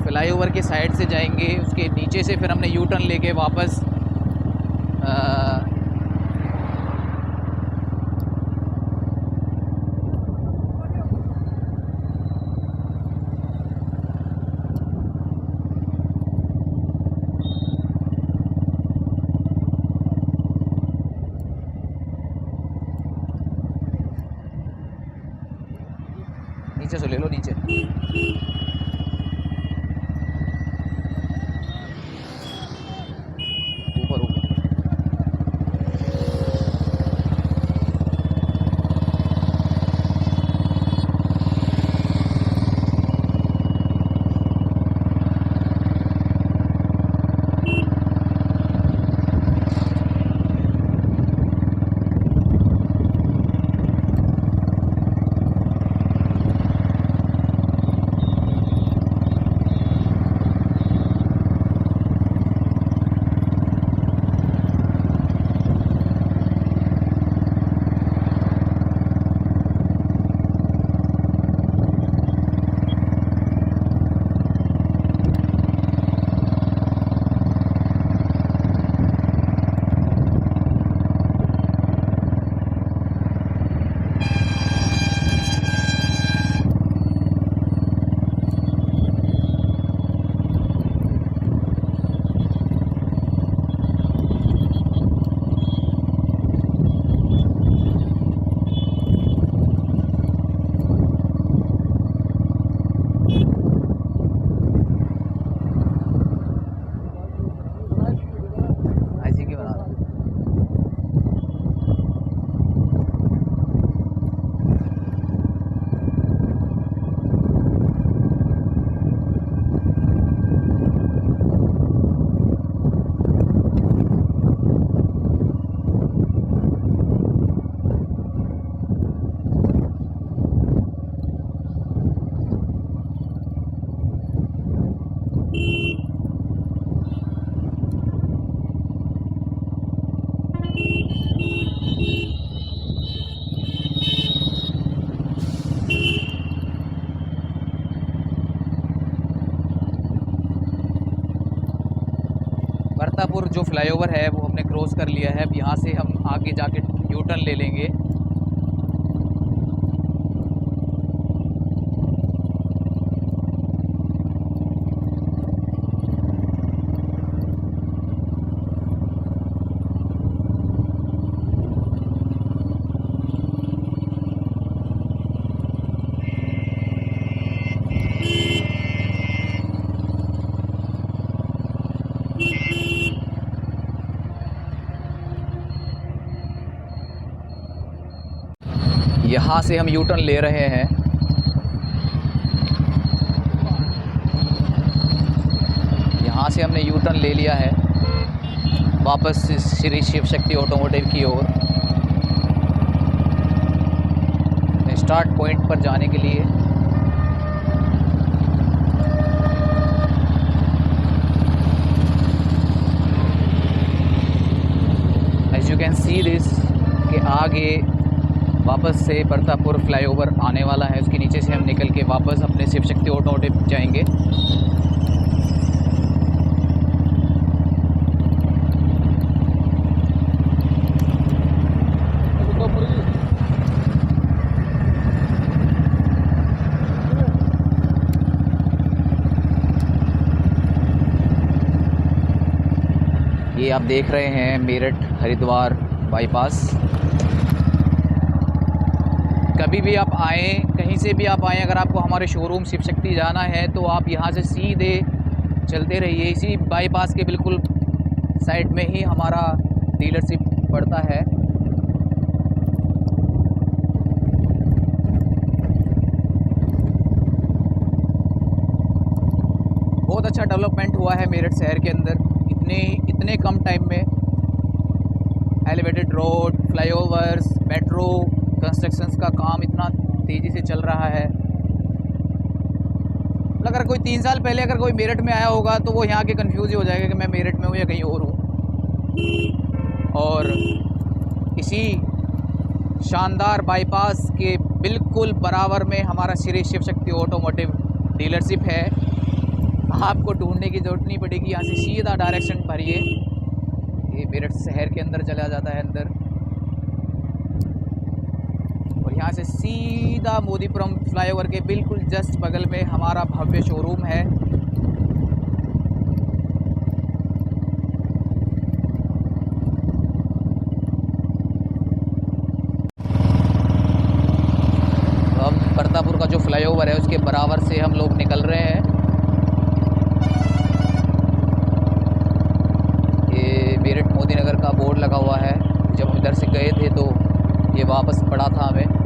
फ्लाईओवर के साइड से जाएंगे, उसके नीचे से फिर हमने यू टर्न लेके वापस नीचे से ले लो, नीचे ऊपर ऊपर। बरतापुर जो फ्लाईओवर है वो हमने क्रॉस कर लिया है। अब यहाँ से हम आगे जाके यू टर्न ले लेंगे। यहाँ से हम यू टर्न ले रहे हैं। यहाँ से हमने यू टर्न ले लिया है वापस श्री शिव शक्ति ऑटोमोटिव की ओर स्टार्ट पॉइंट पर जाने के लिए। As you can see this के आगे वापस से बरतापुर फ्लाईओवर आने वाला है। उसके नीचे से हम निकल के वापस अपने शिव शक्ति ऑटोमोटिव जाएंगे। ये आप देख रहे हैं मेरठ हरिद्वार बाईपास। कभी भी आप आएँ, कहीं से भी आप आएँ, अगर आपको हमारे शोरूम शिव शक्ति जाना है तो आप यहाँ से सीधे चलते रहिए। इसी बाईपास के बिल्कुल साइड में ही हमारा डीलरशिप पड़ता है। बहुत अच्छा डेवलपमेंट हुआ है मेरठ शहर के अंदर इतने कम टाइम में। Elevated road, flyovers, metro constructions का काम इतना तेज़ी से चल रहा है। अगर कोई 3 साल पहले अगर कोई मेरठ में आया होगा तो वो यहाँ के कंफ्यूज ही हो जाएगा कि मैं मेरठ में हूँ या कहीं और हूँ। और इसी शानदार बाईपास के बिल्कुल बराबर में हमारा श्री शिव शक्ति ऑटोमोटिव डीलरशिप है। आपको ढूंढने की जरूरत नहीं पड़ेगी। यहाँ से सीधा डायरेक्शन भरिए, ये मेरठ शहर के अंदर चला जाता है अंदर, और यहाँ से सीधा मोदीपुरम फ्लाईओवर के बिल्कुल जस्ट बगल में हमारा भव्य शोरूम है। अब परतापुर का जो फ्लाईओवर है उसके बराबर से हम लोग निकल रहे हैं। ये मेरठ मोदी नगर का बोर्ड लगा हुआ है, जब हम इधर से गए थे तो ये वापस पड़ा था हमें।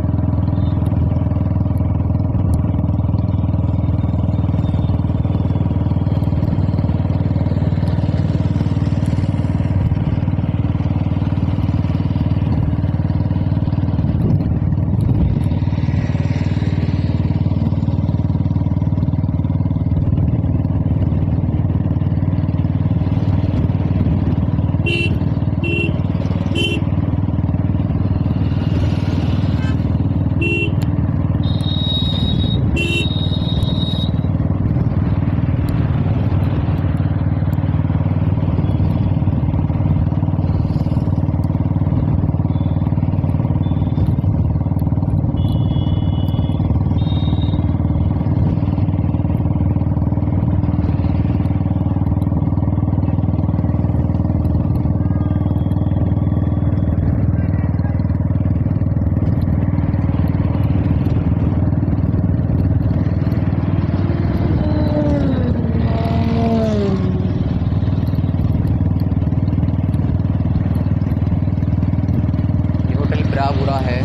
बुरा है।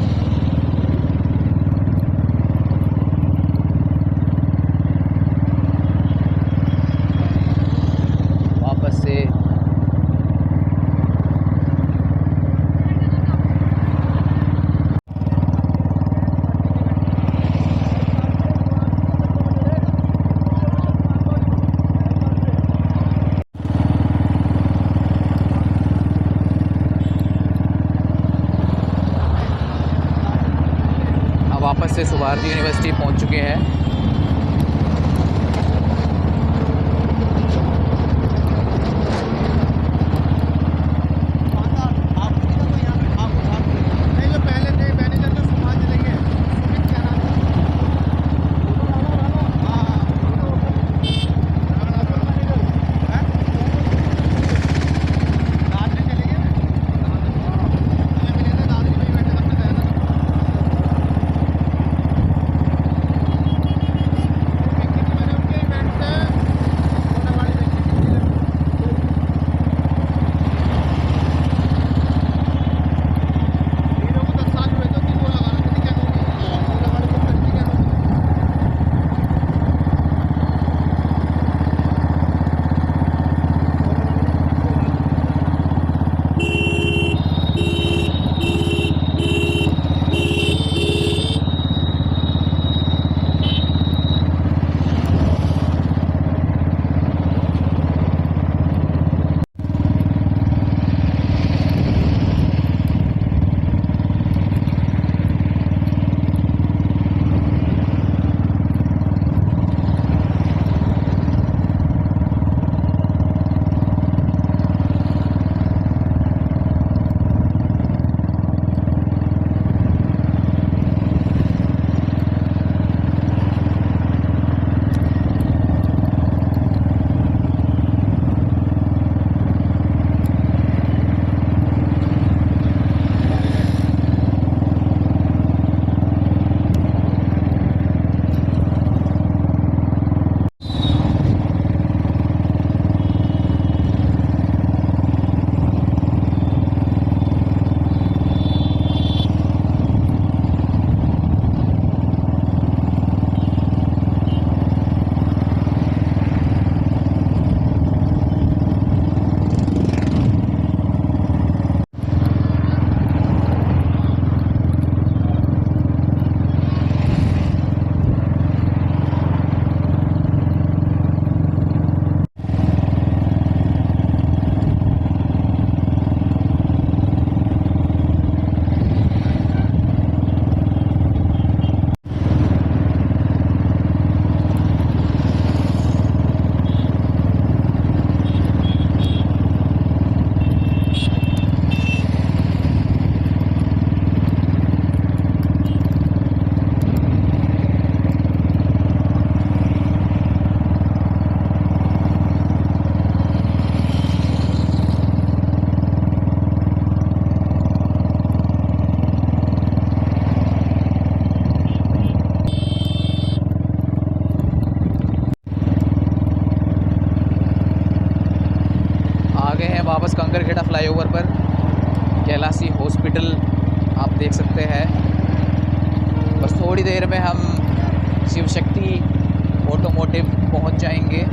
वापस से वापस से सुभारती यूनिवर्सिटी पहुंच चुके हैं। वापस कंकरखेड़ा फ्लाईओवर पर कैलाशी हॉस्पिटल आप देख सकते हैं। बस थोड़ी देर में हम शिव शक्ति ऑटोमोटिव पहुंच जाएंगे।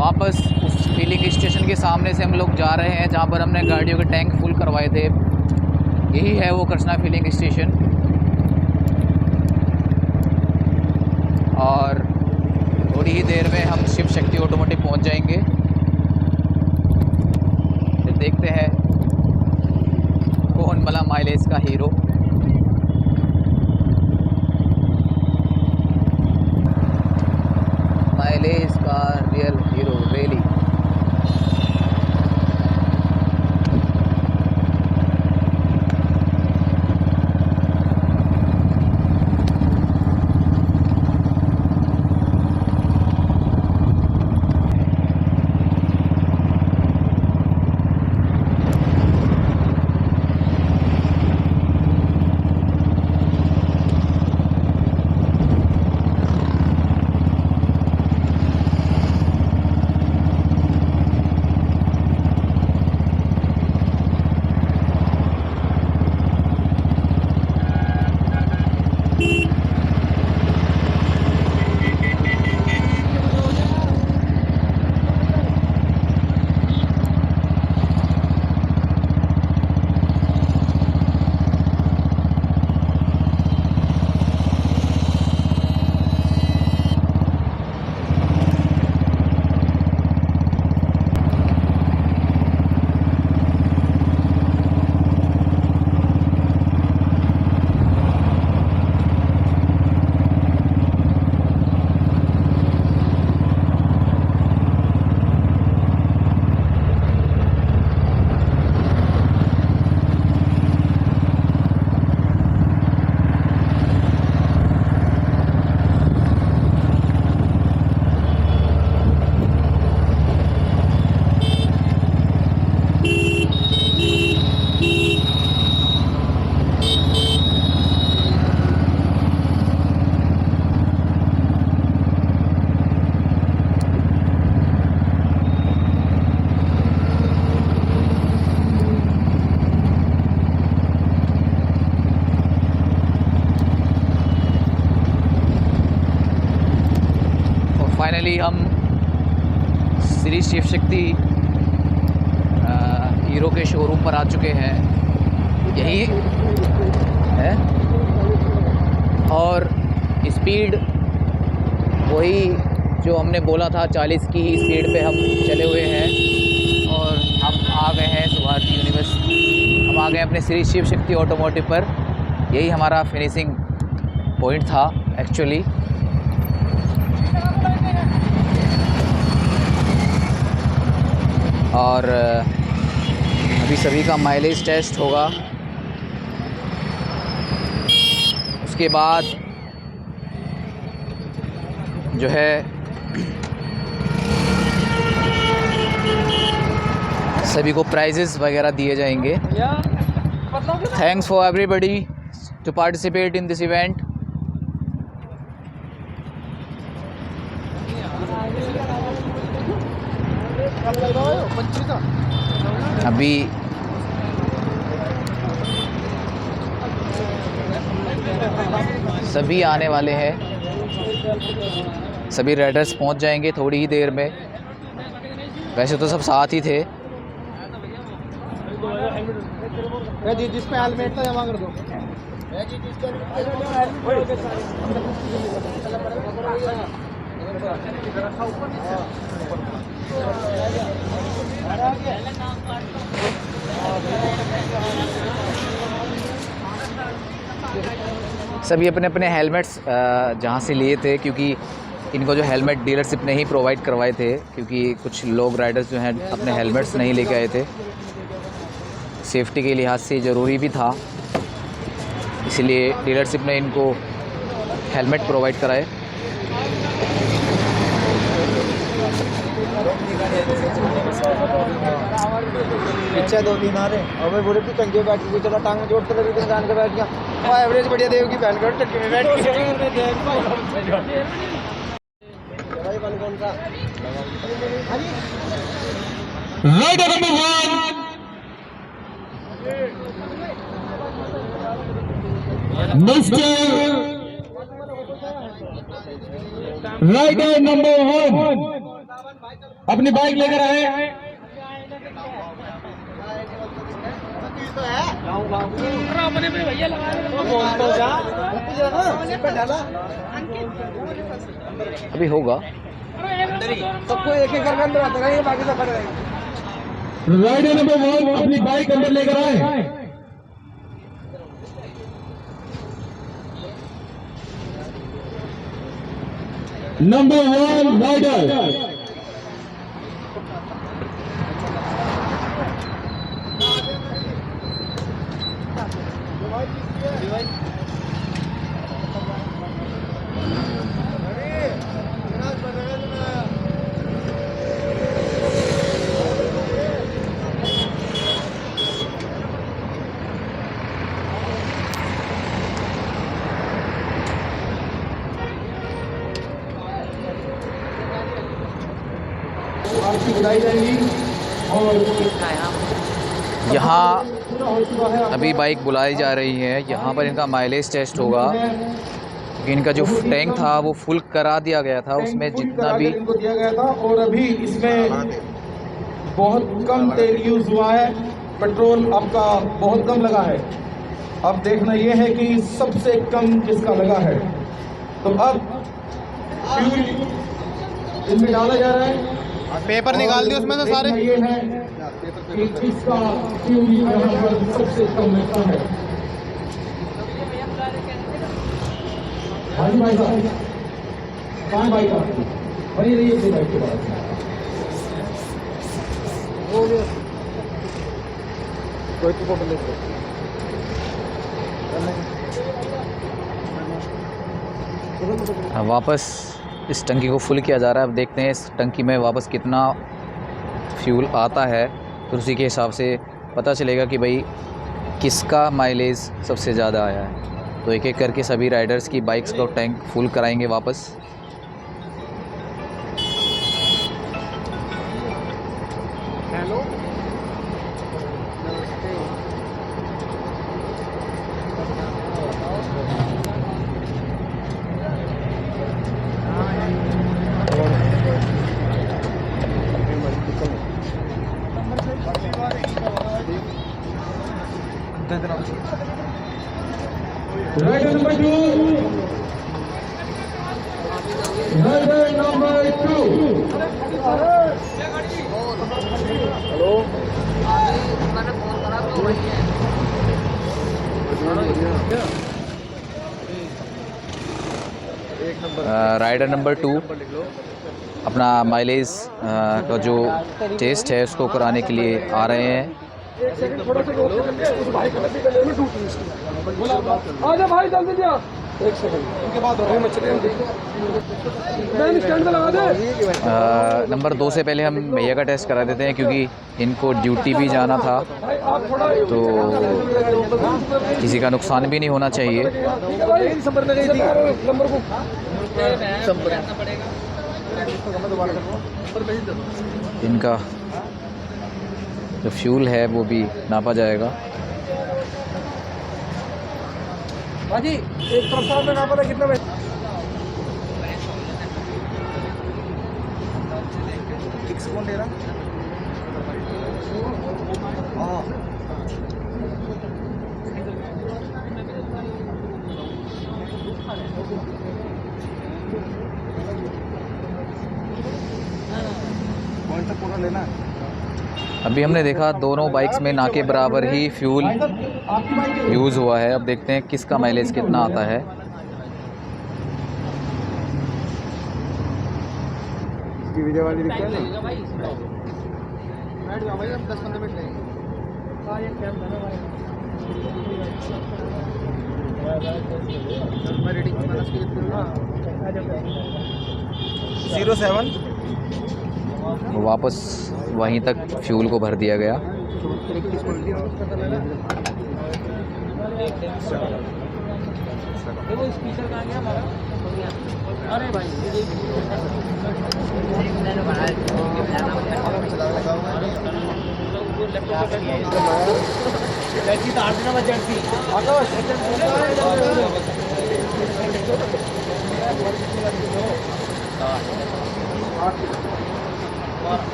वापस उस फिलिंग स्टेशन के सामने से हम लोग जा रहे हैं जहाँ पर हमने गाड़ियों के टैंक फुल करवाए थे। यही है वो कृष्णा फिलिंग स्टेशन। और थोड़ी ही देर में हम शिव शक्ति ऑटोमोटिव पहुँच जाएंगे। फिर देखते हैं कौन बना माइलेज का हीरो। माइलेज का रियल हीरो रेली। फाइनली हम श्री शिव शक्ति हीरो के शोरूम पर आ चुके हैं। यही है और स्पीड वही जो हमने बोला था 40 की ही स्पीड पे हम चले हुए हैं और हम आ गए हैं सुभाष यूनिवर्स। हम आ गए अपने श्री शिव शक्ति ऑटोमोटिव पर यही हमारा फिनिशिंग पॉइंट था एक्चुअली। और अभी सभी का माइलेज टेस्ट होगा, उसके बाद जो है सभी को प्राइजेस वगैरह दिए जाएंगे। Thanks for everybody to participate in this event. अभी सभी आने वाले हैं, सभी राइडर्स पहुंच जाएंगे थोड़ी ही देर में। वैसे तो सब साथ ही थे। जिस पे हेलमेट था जमा कर दो। सभी अपने अपने हेलमेट्स जहाँ से लिए थे, क्योंकि इनको जो हेलमेट डीलरशिप ने ही प्रोवाइड करवाए थे, क्योंकि कुछ लोग राइडर्स जो हैं अपने हेलमेट्स नहीं लेके आए थे। सेफ्टी के लिहाज से ज़रूरी भी था, इसलिए डीलरशिप ने इनको हेलमेट प्रोवाइड कराए। पीछे 2-3 आ रहे और मैं बोले तू चंगे बैठ के चला, टांग में जोड़ते लगे तो जान के बैठ गया। और एवरेज बढ़िया देव की बहन कर टक्के में बैठ गया। भाई बन कौन सा rider number 1 mister rider number 1 अपनी बाइक लेकर आए। अभी होगा सबको एक एक करके अंदर आता रहेगा, बाकी सब खड़े रहेंगे। राइडर नंबर 1 अपनी बाइक अंदर लेकर आए। नंबर 1 राइडर आपकी बुलाई जाएगी और यहाँ अभी बाइक बुलाई जा रही है। यहाँ पर इनका माइलेज टेस्ट होगा, क्योंकि इनका जो टैंक था वो फुल करा दिया गया था, उसमें जितना भी इनको दिया गया था। और अभी इसमें बहुत कम तेल यूज हुआ है, पेट्रोल आपका बहुत कम लगा है। अब देखना ये है कि सबसे कम जिसका लगा है, तो अब फ्यूल इसमें डाला जा रहा है। पेपर निकाल दिए उसमें से सारे। ये है कि इसका फ्यूल यहाँ पर सबसे कम लगता है। हाँ जी भाई साहब, कहाँ भाई साहब बनी रही है बाइक के बाद। कोई तो फोटो लेते अब वापस इस टंकी को फुल किया जा रहा है। अब देखते हैं इस टंकी में वापस कितना फ्यूल आता है, तो उसी के हिसाब से पता चलेगा कि भाई किसका माइलेज सबसे ज़्यादा आया है। तो एक एक करके सभी राइडर्स की बाइक्स को टैंक फुल कराएंगे वापस। Hello rider number 2 rider number 2 hello rider number 2 अपना माइलेज का जो टेस्ट है उसको कराने के लिए आ रहे हैं। आजा भाई जल्दी जा, एक सेकंड उनके बाद हो रही मछली स्टैंड पे लगा दे। नंबर 2 से पहले हम भैया का टेस्ट करा देते हैं क्योंकि इनको ड्यूटी भी जाना था तो किसी का नुकसान भी नहीं होना चाहिए। इनका जो फ्यूल है वो भी नापा जाएगा। बाजी एक तरफ से आपने नापा था कितना में? कौन दे रहा? पॉइंट तो पूरा लेना है। अभी हमने देखा दोनों बाइक्स में ना के बराबर ही फ्यूल यूज़ हुआ है। अब देखते हैं किसका माइलेज कितना आता है। विजय वाली दिखती है ना? बैठ जाओ भाई, हम 10-15 मिनट लेंगे। 07 वापस वहीं तक फ्यूल को भर दिया गया।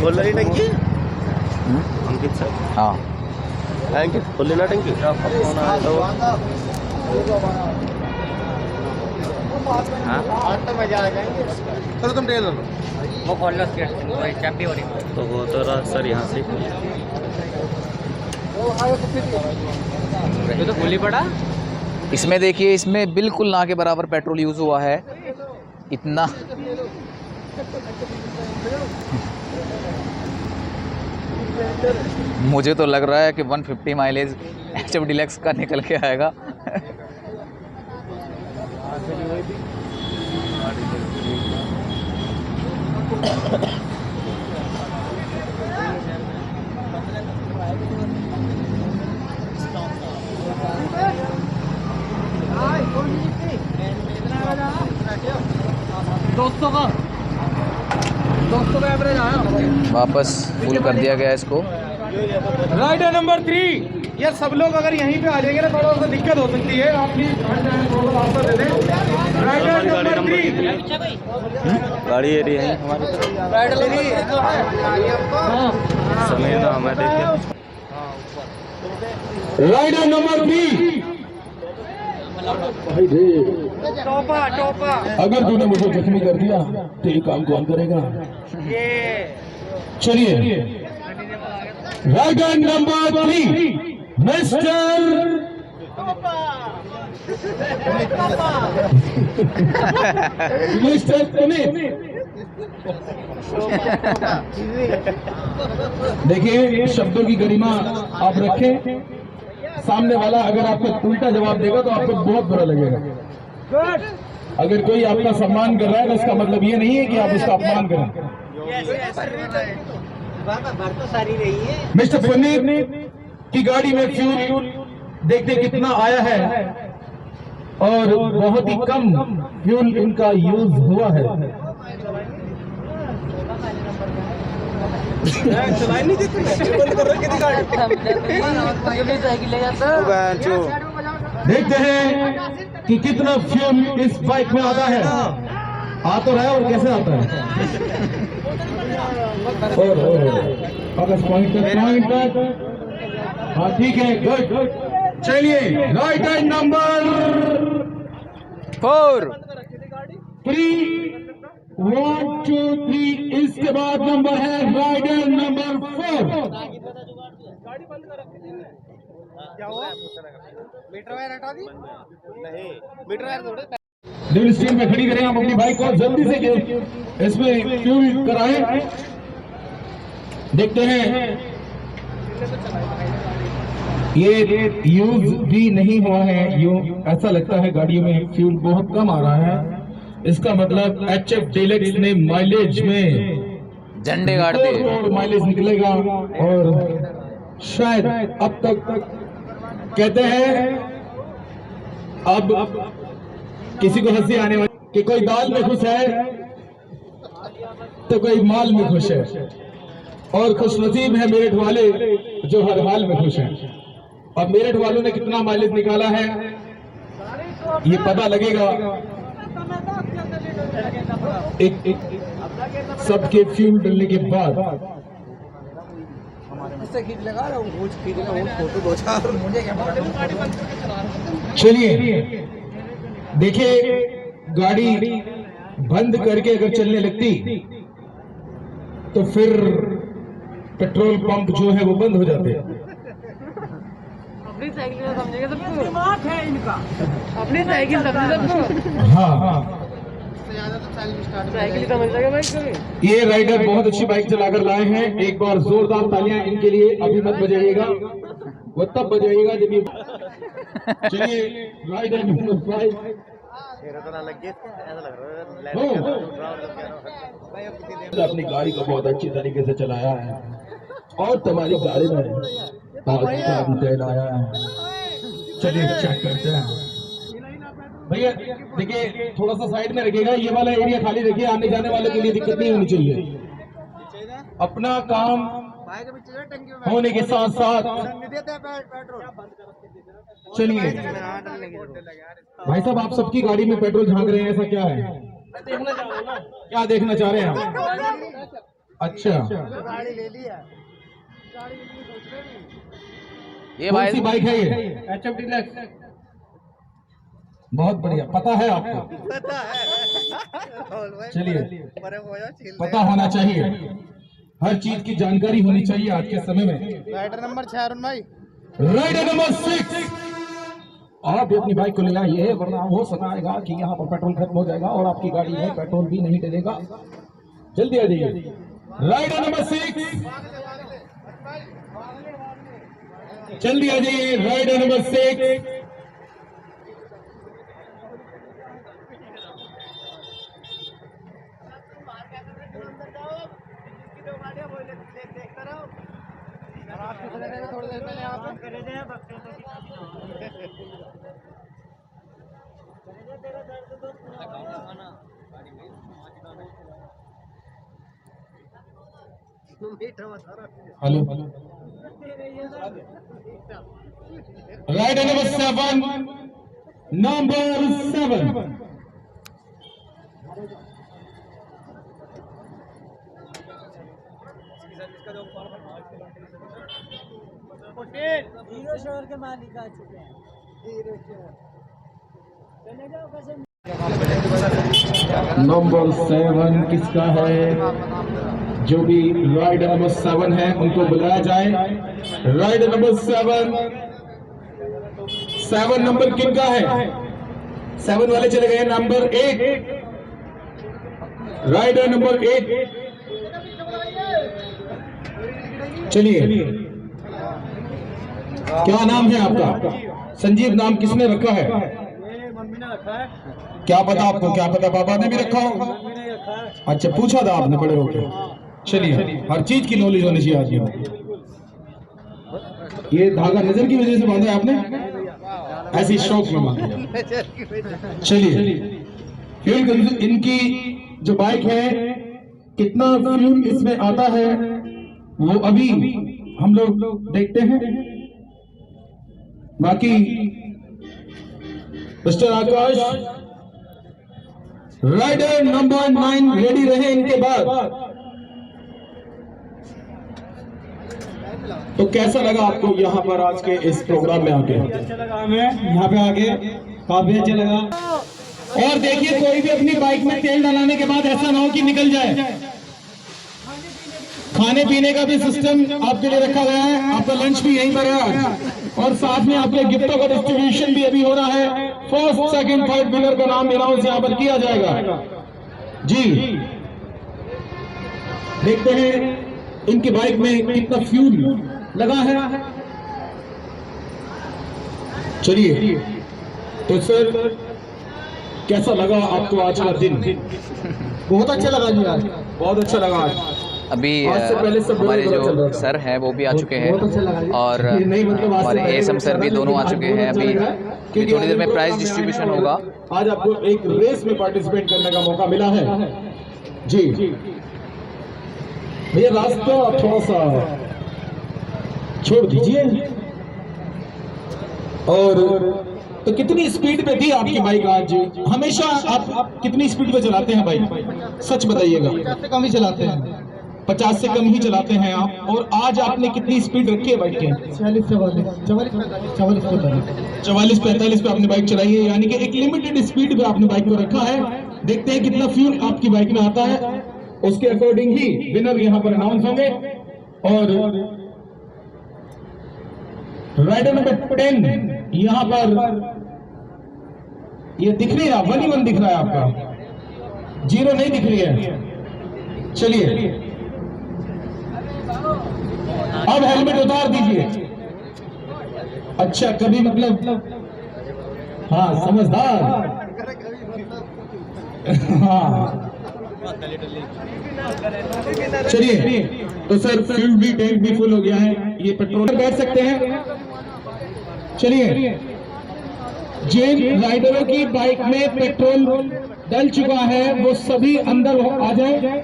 खोल रही टंकी अंकित सर। हाँ अंकित खोल लेना टंकी। चलो तुम ट्रेन लो। वो खोल लो चैंपी हो रही तो वो तो सर यहाँ से ये तो खुली पड़ा। इसमें देखिए, इसमें बिल्कुल ना के बराबर पेट्रोल यूज़ हुआ है। इतना मुझे तो लग रहा है कि 150 माइलेज HF डीलक्स का निकल के आएगा। दोस्तों का एवरेज आया वापस फुल कर दिया गया इसको। Rider number 3। यार सब लोग अगर यहीं पे आ जाएंगे ना थोड़ा सा दिक्कत हो सकती है। आप प्लीज आंसर दे दें। राइडर नंबर 3 गाड़ी एरिया है हमारी तरफ। समय ना हमें देखे। राइडर नंबर 3 अगर तूने मुझे जख्मी कर दिया तो ये काम कौन करेगा? चलिए rider number 3 mister mister Puneet. देखिए शब्दों की गरिमा आप रखें। सामने वाला अगर आपको उल्टा जवाब देगा तो आपको बहुत बुरा लगेगा। अगर कोई आपका सम्मान कर रहा है तो इसका मतलब ये नहीं है कि आप उसका अपमान करें। मिस्टर पुनीत की गाड़ी में फ्यूल देखते कितना आया है और बहुत ही कम फ्यूल इनका यूज हुआ है। देखते हैं कि कितना फ्यूल इस बाइक में आता है। आ तो रहा है और कैसे आता है। और पॉइंट तक। हाँ ठीक है, गुड। चलिए राइडर नंबर 4 3 1 2 3 इसके बाद नंबर है राइडर नंबर 4। मीटर वायर हटा दी नहीं, मीटर वायर थोड़े ड्रिल स्टील में खड़ी करें हम अपनी बाइक को जल्दी से इसमें फ्यूल कराएं। देखते हैं ये यूज भी नहीं हुआ है, यूं ऐसा लगता है गाड़ियों में फ्यूल बहुत कम आ रहा है। इसका मतलब HF डीलक्स ने माइलेज में झंडे गाड़ते हैं। माइलेज निकलेगा और शायद अब तक कहते हैं अब किसी को हंसी आने वाली कि कोई दाल में खुश है तो कोई माल में खुश है, और खुशनसीब है मेरठ वाले जो हर हाल में खुश हैं। और मेरठ वालों ने कितना माइलेज निकाला है ये पता लगेगा एक सबके फ्यूल डलने के बाद। खींच लगा रहा हूँ, फोटो दो चार, मुझे क्या पता। चलिए देखिए, गाड़ी बंद करके अगर चलने लगती तो फिर पेट्रोल पंप जो है वो बंद हो जाते। अपनी साइकिल का समझेगा सबको, दिमाग है इनका, अपनी साइकिल समझे सबको। हाँ, साइकिल समझ लगे भाई कभी। ये राइडर बहुत अच्छी बाइक चलाकर लाए हैं। एक बार जोरदार तालियां इनके लिए। अभी मत बजाइएगा, वो तब बजाइएगा जब ये। चलिए राइडर नंबर 5 अपनी गाड़ी को बहुत अच्छी तरीके से चलाया है और तुम्हारी गाड़ी में तेल आया है। चलिए चेक करते हैं भैया। देखिए थोड़ा सा साइड में रखिएगा, ये वाला एरिया खाली रखिए, आने जाने वाले के लिए दिक्कत नहीं होनी चाहिए। अपना काम होने के साथ साथ चलिए भाई साहब, आप सबकी गाड़ी में पेट्रोल झांक रहे हैं, ऐसा क्या है? क्या देखना चाह रहे हैं आप? अच्छा, गाड़ी ले लिया। ये कौन सी भाई बाइक है ये? HF deluxe. बहुत बढ़िया, पता है आपको? पता है। चलिए, पता होना चाहिए, हर चीज की जानकारी होनी चाहिए आज के समय में। राइडर नंबर 6 अरुण भाई। राइडर नंबर 6, आप भी अपनी बाइक को ले आइए, वरना हो सकता है कि यहाँ पर पेट्रोल खत्म हो जाएगा और आपकी गाड़ी में पेट्रोल भी नहीं डलेगा। जल्दी आ जाइए। राइडर नंबर 6, जल्दी आ जाइए। Rider number 6। थोड़ी देर पहले आप hello, rider number 7, number 7। Hero शोर के मालिक आ चुके हैं। हीरो शोर चले जाओ कैसे। नंबर 7 किसका है? जो भी राइडर नंबर 7 है उनको बुलाया जाए। राइडर नंबर 7 नंबर किनका है? 7 वाले चले गए। Number 8, rider number 8। चलिए, क्या नाम है आपका? संजीव नाम किसने रखा है? मम्मी ने रखा है। क्या पता आपको? क्या पता पापा ने भी रखा हो? मम्मी ने रखा है। अच्छा, पूछा था आपने बड़े होके? चलिए, हर चीज की नॉलेज होनी चाहिए आदमी को। ये धागा नजर की वजह से बांधा है आपने? ऐसी शौक में बांधा। चलिए, फ्यूल इनकी जो बाइक है, कितना फ्यूल इसमें आता है वो अभी हम लोग देखते हैं। बाकी मिस्टर आकाश, राइडर नंबर 9 रेडी रहे इनके बाद। तो कैसा लगा आपको यहाँ पर आज के इस प्रोग्राम में आके? अच्छा लगा हमें यहाँ पे आके, काफी अच्छा लगा। और देखिए कोई भी अपनी बाइक में तेल डलाने के बाद ऐसा ना हो कि निकल जाए। खाने पीने का भी सिस्टम आपके लिए रखा गया है, आपका लंच भी यहीं पर है और साथ में आपके गिफ्टों का डिस्ट्रीब्यूशन भी अभी हो रहा है। फर्स्ट सेकंड थर्ड विनर का नाम अनाउंस यहाँ पर किया जाएगा जी। देखते हैं इनकी बाइक में कितना फ्यूल लगा है। चलिए तो सर कैसा लगा आपको आज का दिन? बहुत अच्छा लगा जी, आज बहुत अच्छा लगा। आज अभी आज से पहले सब हमारे बड़ा चल रहा जो था। सर हैं वो भी आ चुके हैं बहुत अच्छा लगा जी। और नहीं मतलब आज से हमारे पहले एएसएम सर भी लेकिन दोनों आ आज चुके बहुत हैं। अच्छा अभी लग रहा है, क्योंकि थोड़ी देर में आज प्राइज प्रोग्राम में डिस्ट्रीब्यूशन आए हैं होगा। और आज आपको एक रेस में पार्टिसिपेट करने का मौका मिला है जी। भैया रास्ता थोड़ा सा छोड़ दीजिए। और तो कितनी स्पीड पे थी आपकी बाइक आज? हमेशा आप कितनी स्पीड पे चलाते हैं बाइक, सच बताइएगा? 50 से कम ही चलाते हैं। 50 से कम ही चलाते हैं आप। और आज आपने कितनी स्पीड रखी है बाइक की? 44-45 पे आपने बाइक चलाई है, यानी कि एक लिमिटेड स्पीड पे आपने बाइक को रखा है। देखते हैं कितना फ्यूल आपकी बाइक में आता है, उसके अकॉर्डिंग ही विनर यहाँ पर अनाउंस होंगे। और राइडर नंबर 10 यहाँ पर ये दिख रही है, 1 दिख रहा है आपका, 0 नहीं दिख रही है। चलिए अब हेलमेट उतार दीजिए। अच्छा कभी मतलब हाँ समझदार हाँ। चलिए तो सर फ्यूल भी टैंक भी फुल हो गया है, ये पेट्रोल बैठ सकते हैं। चलिए जिन राइडरों की बाइक में पेट्रोल डल चुका है वो सभी अंदर आ जाए।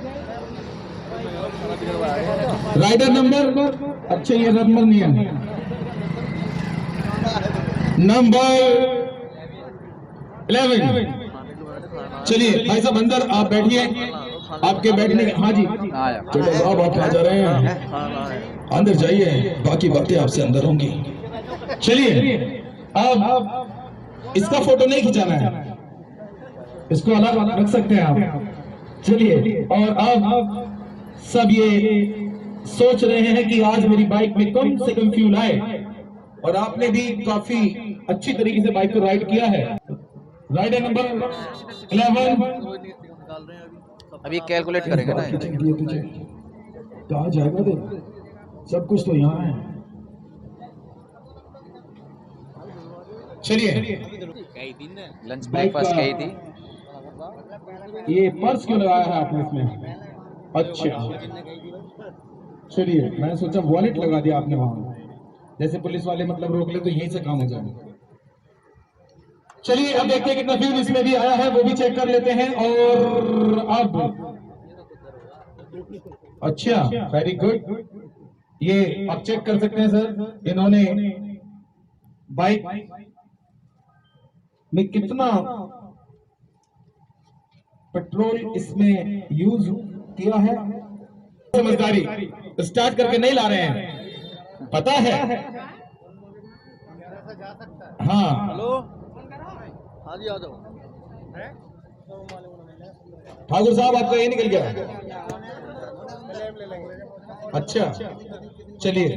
राइडर नंबर अच्छा ये नंबर नहीं है, नंबर 11। चलिए भाई साहब अंदर आप बैठिए, आपके बैठने हाँ जी चलो साहब आप आ जा रहे हैं, अंदर जाइए, बाकी बातें आपसे अंदर होंगी। चलिए अब इसका फोटो नहीं खिंचाना है, इसको अलग रख सकते हैं आप। चलिए और अब सब ये सोच रहे हैं कि आज मेरी बाइक में कम से कम फ्यूल आए, और आपने भी काफी अच्छी तरीके से बाइक को राइड किया है। राइडर नंबर 11 अभी कैलकुलेट करेंगे ना। कहाँ जाएगा दे, सब कुछ तो यहाँ है। चलिए लंच ब्रेकफास्ट गई थी। ये पर्स क्यों लगाया है आपने इसमें? अच्छा चलिए मैंने सोचा वॉलेट लगा दिया आपने वहां, जैसे पुलिस वाले मतलब रोक ले तो यहीं से काम हो जाए। चलिए अब देखते हैं कितना फ्यूल इसमें भी आया है, वो भी चेक कर लेते हैं। और अब अच्छा वेरी गुड, ये आप चेक कर सकते हैं सर, इन्होंने बाइक में कितना पेट्रोल इसमें यूज किया है। समझदारी स्टार्ट करके नहीं ला रहे हैं, पता है। हाँ हेलो हाँ जी आ जाओ। ठाकुर साहब आपका ये निकल गया। अच्छा चलिए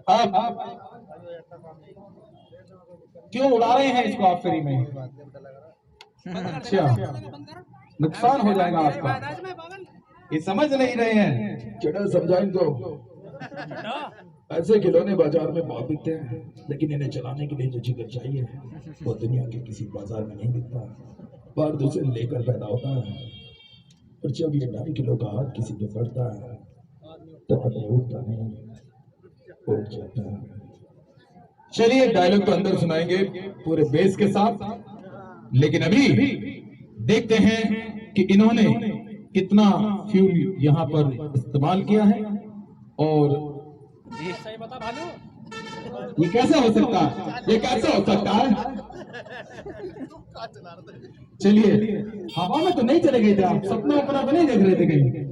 अब क्यों उड़ा रहे हैं इसको आप फ्री में? अच्छा नुकसान हो जाएगा आपका, ये समझ नहीं रहे हैं। चलो समझाएं तो ऐसे खिलौने बाजार में बहुत बिकते हैं, लेकिन इन्हें चलाने के लिए जो जिगर चाहिए वो दुनिया के किसी बाजार में नहीं बिकता। बार से लेकर पैदा होता है, और जब ये 2.5 किलो का हाथ किसी पे पड़ता है तो पता उठता नहीं, उठ जाता है। चलिए डायलॉग तो अंदर सुनाएंगे पूरे बेस के साथ, लेकिन अभी देखते हैं कि इन्होंने कितना फ्यूल यहाँ पर इस्तेमाल किया है। और ये कैसे हो सकता है, ये कैसे हो सकता है? चलिए हवा में तो नहीं चले गए थे आप, सपना अपना तो नहीं देख रहे थे कहीं।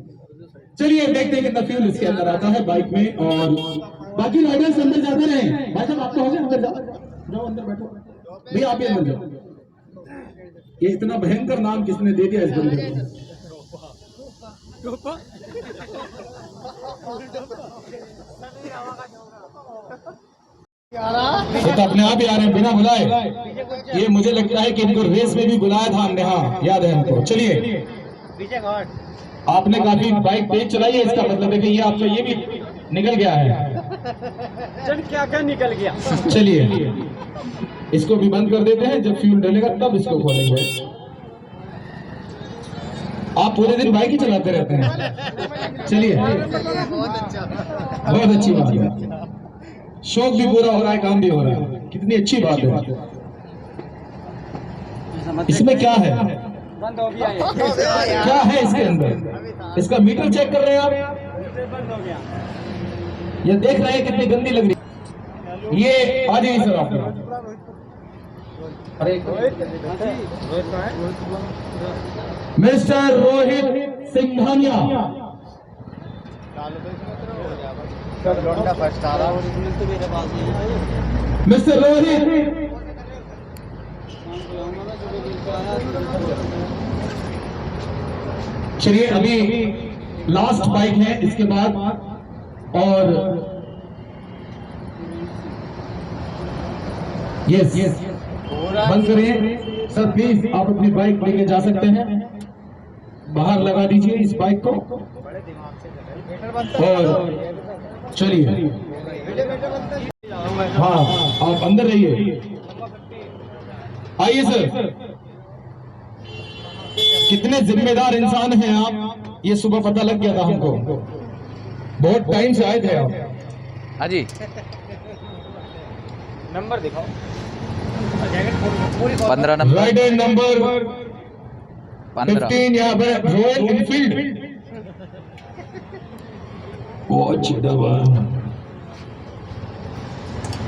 चलिए देखते हैं कितना फ्यूल इसके अंदर आता है बाइक में। और बाकी राइडर्स अंदर जाते रहे। भाई साहब आप तो हो गए, अंदर जाओ, जाओ अंदर बैठो भैया, आप ही अंदर जाओ। ये इतना भयंकर नाम किसने दे दिया इस बंदे को? ये तो अपने आप ही आ रहे हैं बिना बुलाए। ये मुझे लगता है कि इनको रेस में भी बुलाया था हमने, हाँ याद है हमको। चलिए, आपने काफी बाइक तेज चलाई है, इसका मतलब है कि ये आपका ये भी निकल गया है। क्या क्या निकल गया। चलिए, इसको भी बंद कर देते हैं, जब फ्यूल डलेगा तब इसको खोलेंगे। आप पूरे दिन बाइक ही चलाते रहते हैं। चलिए, बहुत अच्छी बात है, शौक भी पूरा हो रहा है, काम भी हो रहा है, कितनी अच्छी बात है। इसमें क्या है, बंद हो गया क्या है इसके अंदर? इसका मीटर चेक कर रहे हैं आप? बंद हो गया। ये देख रहे हैं कितनी गंदी लग रही है। ये आ जाइए सर आप। अरे मिस्टर रोहित सिंघानिया, मिस्टर रोहित, चलिए अभी लास्ट बाइक है इसके बाद, और यस बंद करिए सर प्लीज। आप अपनी बाइक लेके जा सकते हैं, बाहर लगा दीजिए इस बाइक को, और चलिए। हाँ, आप अंदर रहिए। आइए सर, कितने जिम्मेदार इंसान हैं आप, ये सुबह पता लग गया था हमको, बहुत टाइम से आए थे आप। हाँ जी, नंबर दिखाओ। 15 नंबर, राइडर नंबर 15। 15 यहाँ पर रॉयल एनफील्ड। बहुत अच्छी दवा,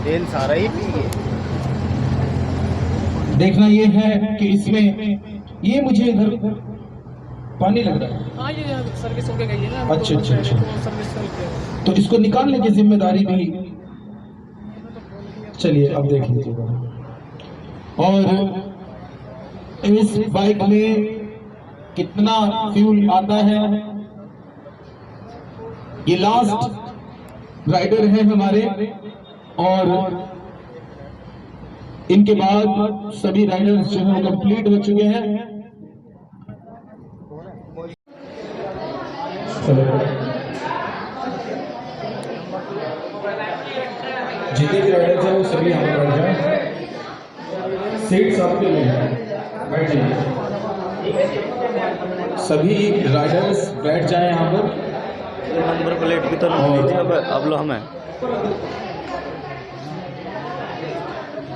तेल सारा ही पी गए। देखना ये है कि इसमें ये मुझे इधर पानी लग रहा है। हाँ, ये सर्विस होके गई है ना। अच्छा अच्छा अच्छा, सर्विस करके तो इसको निकालने की जिम्मेदारी भी, चलिए अब देख लीजिएगा। और इस बाइक में कितना फ्यूल आता है, ये लास्ट राइडर है हमारे, और इनके बाद सभी राइडर्स जो है कंप्लीट हो चुके हैं। जितने भी राइडर्स हैं वो सभी यहाँ पर बैठ जाएं, सीट्स आपके लिए हैं, बैठ जाइए। सभी राइडर्स बैठ जाएं यहाँ पर। ये नंबर प्लेट की तो नहीं थी, अब लो हमें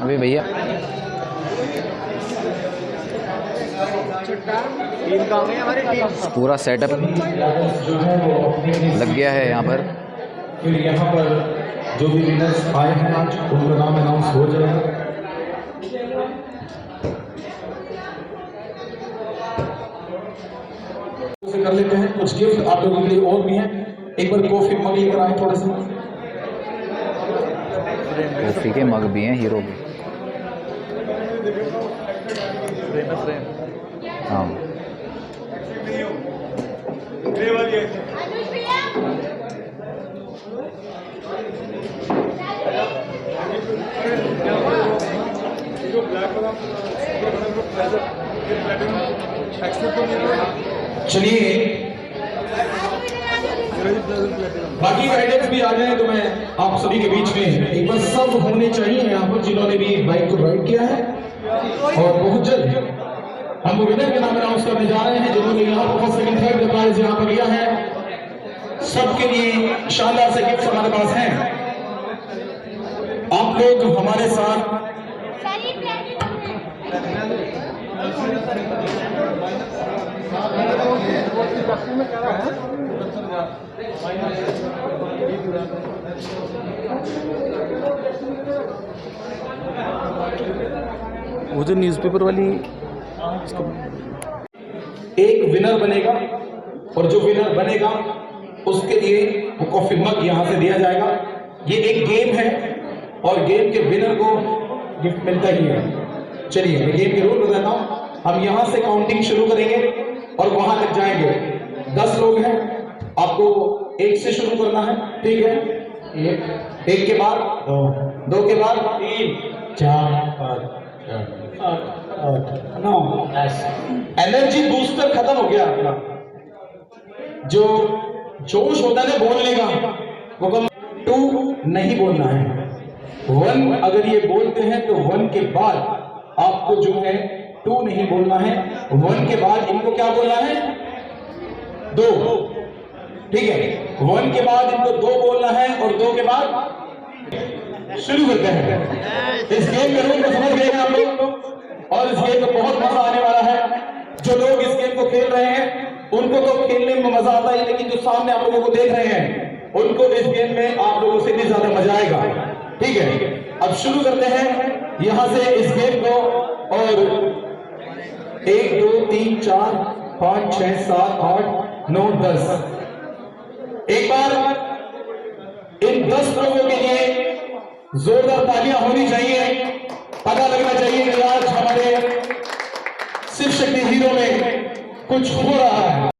अभी भैया पूरा सेटअप लग गया है यहाँ पर। फिर यहाँ पर जो भी विनर्स आए हैं आज, उनका नाम अनाउंस हो जाएगा। कर लेते हैं, कुछ गिफ्ट आप लोगों के लिए और भी हैं। एक बार कॉफी मग लेकर आए थोड़े से, कॉफी के मग भी हैं हीरो के। हाँ, चलिए बाकी राइडर्स भी आ जाए तो मैं आप सभी के बीच में एक बार सब होने चाहिए यहाँ पर जिन्होंने भी बाइक को राइड किया है। और बहुत जल्द हम विनर के नाम अनाउंस करने जा रहे हैं, जिन्होंने यहाँ पर फर्स्ट सेकंड थर्ड प्राइज यहाँ पर लिया है। सबके लिए शानदार से गिफ्ट हमारे पास हैं। आप लोग हमारे साथ वो जो न्यूज़पेपर वाली एक विनर बनेगा, और जो विनर बनेगा उसके लिए वो कॉफी मग यहाँ से दिया जाएगा। ये एक गेम है और गेम के विनर को गिफ्ट मिलता ही है। चलिए मैं गेम के रूल बताता हूँ। हम यहाँ से काउंटिंग शुरू करेंगे और वहां तक जाएंगे। 10 लोग हैं, आपको 1 से शुरू करना है, ठीक है? 1 के बाद 2 के बाद 3 4 5 6 9 10। एनर्जी बूस्टर खत्म हो गया आपका। जो जोश होता है ना बोलने का, वो कम 2 नहीं बोलना है। 1 अगर ये बोलते हैं तो 1 के बाद आपको जो है 2 नहीं बोलना है। 1 के बाद इनको क्या बोलना है? 2, ठीक है? 1 के बाद इनको 2 बोलना है और 2 के बाद शुरू करते हैं। इस गेम के रूल को समझ गए हैं आप लोग और इस गेम में बहुत मजा आने वाला है। जो लोग इस गेम को खेल रहे हैं उनको तो खेलने में मजा आता है, लेकिन जो सामने आप लोगों को देख रहे हैं उनको इस गेम में आप लोगों से भी ज्यादा मजा आएगा, ठीक है? अब शुरू करते हैं यहां से इस गेम को। और 1 2 3 4 5 6 7 8 9 10। एक बार इन 10 लोगों के लिए जोरदार तालियां होनी चाहिए। पता लगना चाहिए कि आज हमारे शिव शक्ति हीरो में कुछ हो रहा है।